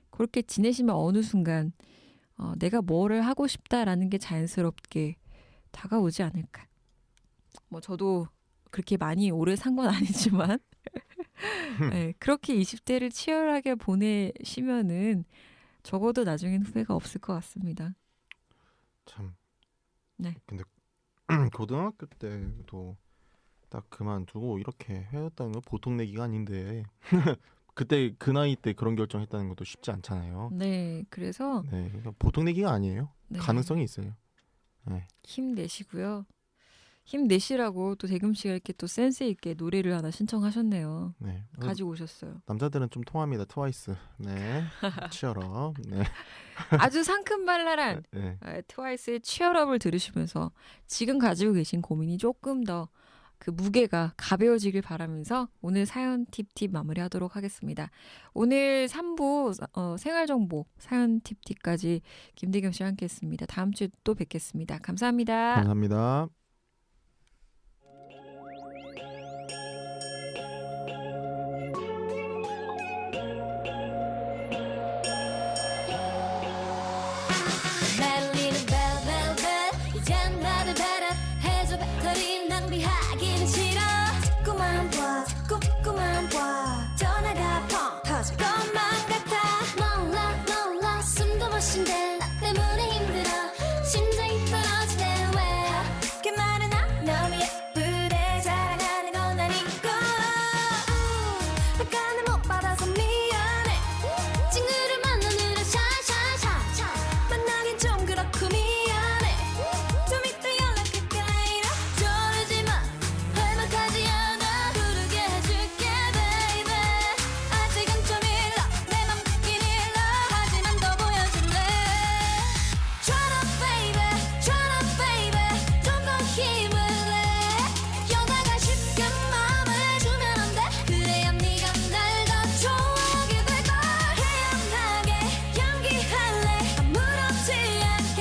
그렇게 지내시면 어느 순간 내가 뭐를 하고 싶다라는 게 자연스럽게 다가오지 않을까. 뭐 저도 그렇게 많이 오래 산 건 아니지만 네, 그렇게 20대를 치열하게 보내시면은 적어도 나중엔 후회가 없을 것 같습니다. 참. 네. 근데 고등학교 때도 딱 그만두고 이렇게 헤어졌다는 건 보통 얘기가 아닌데 그때 그 나이 때 그런 결정했다는 것도 쉽지 않잖아요. 네, 그래서 네, 그러니까 보통 얘기가 아니에요. 네. 가능성이 있어요. 네. 힘내시고요. 힘내시라고 또 대금 씨가 이렇게 또 센스 있게 노래를 하나 신청하셨네요. 네. 가지고 오셨어요. 남자들은 좀 통합니다. 트와이스. 네. 치열업. 네. 아주 상큼발랄한 네. 트와이스의 치열업을 들으시면서 지금 가지고 계신 고민이 조금 더 그 무게가 가벼워지길 바라면서 오늘 사연 팁팁 마무리하도록 하겠습니다. 오늘 3부 생활정보 사연 팁팁까지 김대겸 씨와 함께했습니다. 다음 주에 또 뵙겠습니다. 감사합니다. 감사합니다. 날리는 벨벨벨 이젠 나를 배려해줘 배터리 낭비하기는 싫어 자꾸만 봐 전화가 펑 터질 것만 같아 몰라 숨도 못 쉰대 나 때문에 힘들어 심장이 떨어지네 왜 그 말은 너무 예쁘대 자랑하는 건 아니고 약간은 못 받아서 미안해 친구를 만나느라 샤샤샤 만나긴 좀 그렇고 미안해 좀 이따 연락할게 later 저러지마 할만하지 않아 부르게 해줄게 baby 아직은 좀 일러 내 맘 듣긴 일러 하지만 더 보여줄래 Shut up baby 좀 더 힘을 내 연하가 쉽게 마음을 주면 안 돼 그래야 네가 날 더 좋아하게 될걸 태연하게 연기할래 아무렇지 않게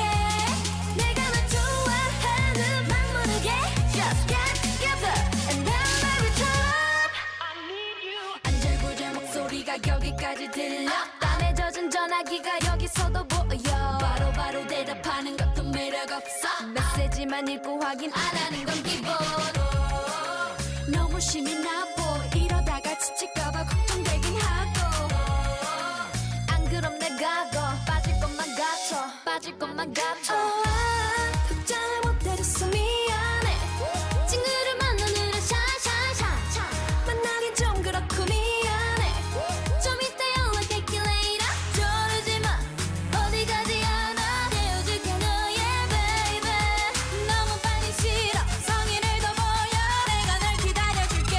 내가 널 좋아하는 막 모르게 Just get together and then baby turn up I need you 안절부절 목소리가 여기까지 들려 땀에 젖은 전화기가 여기서도 보여 바로바로 대답하는 것도 매력 없어 메시지만 읽고 확인 안 하는 건 기본 너무 심이 나보 이러다가 지칠까봐 걱정되긴 하고 안 그럼 내가 더 빠질 것만 같아 답장을 못 해줬어 미안해 친구를 만나느라 샤샤샤 만나긴 좀 그렇고 미안해 좀 이따 연락할게 later 저러지마 어디 가지 않아 헤어질게 너의 baby 너무 빨리 싫어 성의를 더 보여 내가 널 기다려줄게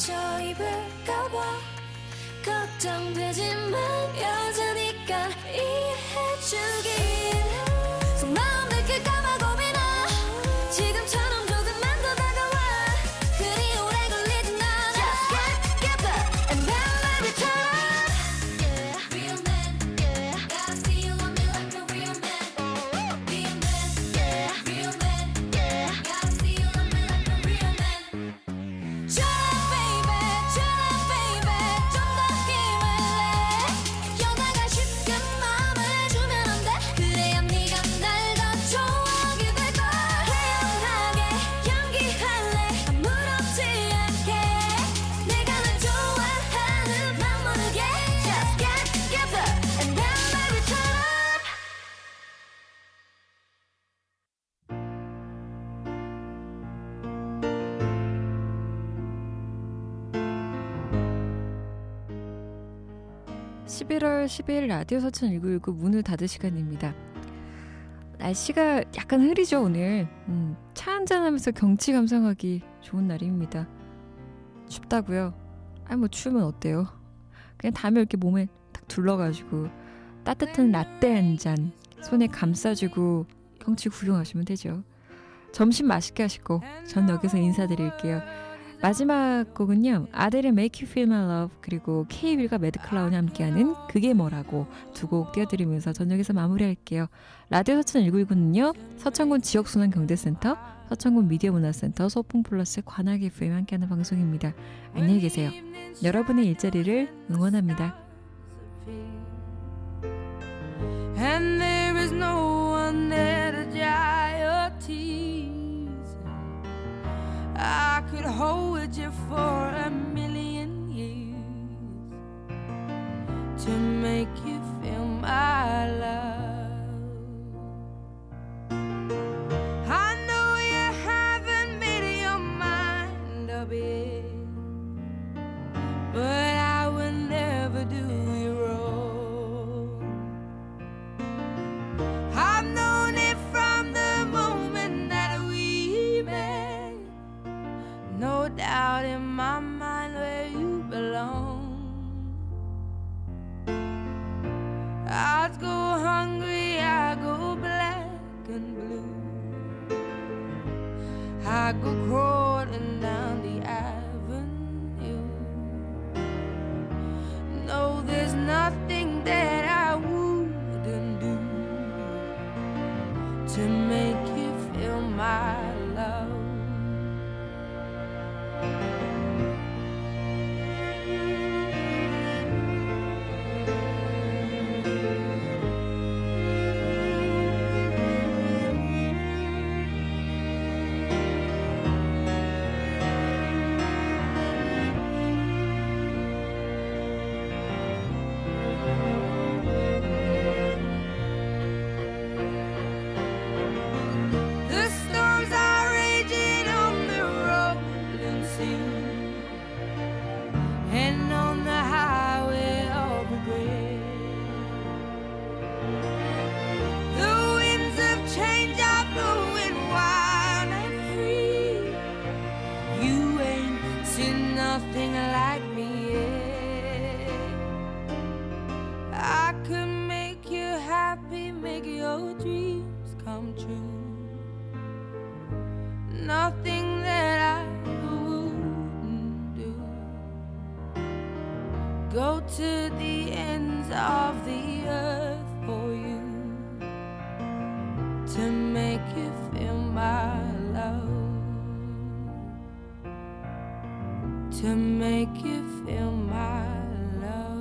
상처 입을까봐 걱정되지만 여자니까 이해해주긴 속마음 들킬까봐 고민아 지금처럼 조금만 더 다가와 그리 오래 걸리진 않아 Just get up and then let me turn up Yeah, real man, yeah Gotta see you love me like a real man Real man, yeah Real man, yeah Gotta see you love me like a real man Turn up baby, turn up baby 좀 더 힘을 내 여자가 쉽게 마음을 주면 안 돼 그래야 네가 날 더 좋아하게 될걸 태연하게 연기할래 아무렇지 않게 내가 널 좋아하는 맘 모르게 Just get up and then let me turn up (11월 12일) 라디오 서천 1919 문을 닫을 시간입니다. 날씨가 약간 흐리죠 오늘. 차 한잔하면서 경치 감상하기 좋은 날입니다. 춥다고요? 아니 뭐 추우면 어때요? 그냥 다음에 이렇게 몸에 딱 둘러가지고 따뜻한 라떼 한 잔 손에 감싸주고 경치 구경하시면 되죠. 점심 맛있게 하시고 전 여기서 인사드릴게요. 마지막 곡은요 아델의 Make You Feel My Love 그리고 K-윌과 매드클라운이 함께하는 그게 뭐라고 두 곡 띄워드리면서 전 여기서 마무리할게요. 라디오 서천 1919는요 서천군 지역순환경제센터 서천군 미디어문화센터 소풍플러스 관악 FM 함께하는 방송입니다. 안녕히 계세요. 여러분의 일자리를 응원합니다. And there is no one there to dry your tears. I could hold you for a million years to make you feel my love. I know you haven't made your mind up yet, but I will never do you wrong. I've known it from the moment that we met. No doubt in my mind where you belong. I'd go hungry, I go black and blue. I go crawling down the avenue. No, there's nothing that I wouldn't do to make you feel my love. The storms are raging on the rolling sea and on the highway of regret. The winds of change are blowing wild and free. You ain't seen nothing like me yet. I could make you happy, make your dreams come true. Nothing that I wouldn't do. Go to the ends of the earth for you to make you feel my love. To make you feel my love.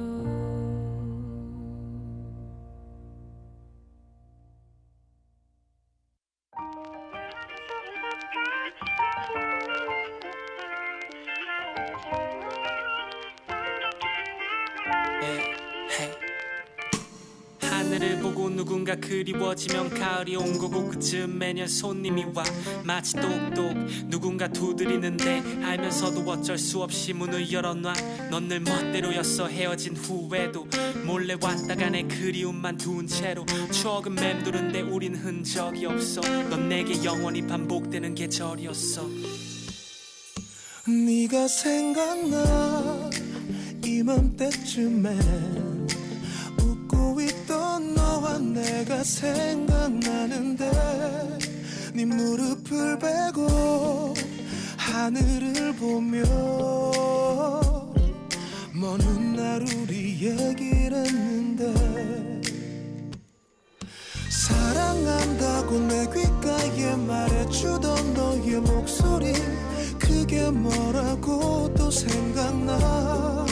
하늘을 보고 누군가 그리워지면 가을이 온 거고 그쯤 매년 손님이 와 마치 똑똑 누군가 두드리는데 알면서도 어쩔 수 없이 문을 열어놔 넌 늘 멋대로였어 헤어진 후에도 몰래 왔다가 내 그리움만 두은 채로 추억은 맴도는데 우린 흔적이 없어 넌 내게 영원히 반복되는 계절이었어 네가 생각나 이맘때쯤에 웃고 있던 너와 내가 생각나는데 네 무릎을 베고 하늘을 보며 먼 훗날 우리 얘기를 했는데 사랑한다고 내 귓가에 말해주던 너의 목소리 그게 뭐라고 또 생각나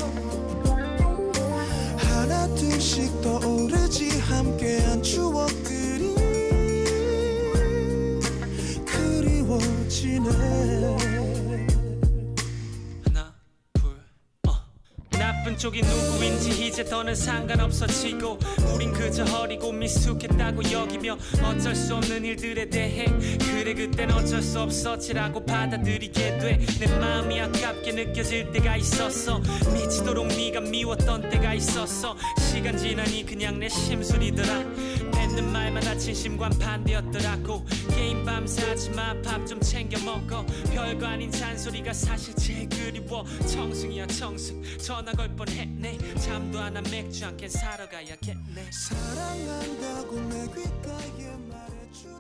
하나 둘씩 떠오르지 함께한 추억들이 그리워지네 나쁜 쪽이 누구인지 이제 더는 상관없어지고 우린 그저 어리고 미숙했다고 여기며 어쩔 수 없는 일들에 대해 그래 그땐 어쩔 수 없었지라고 받아들이게 돼 내 마음이 아깝게 느껴질 때가 있었어 미치도록 네가 미웠던 때가 있었어 시간 지나니 그냥 내 심술이더라 뱉는 말마다 진심과 반대였더라고 게임 밤새 하지마 밥 좀 챙겨 먹어 별거 아닌 잔소리가 사실 제일 그리워 청승이야 청승 전화 걸 뻔했네 잠도 안 와 맥주 한 캔 사러 가야겠네 사랑한다고 내 귓가에 말해줘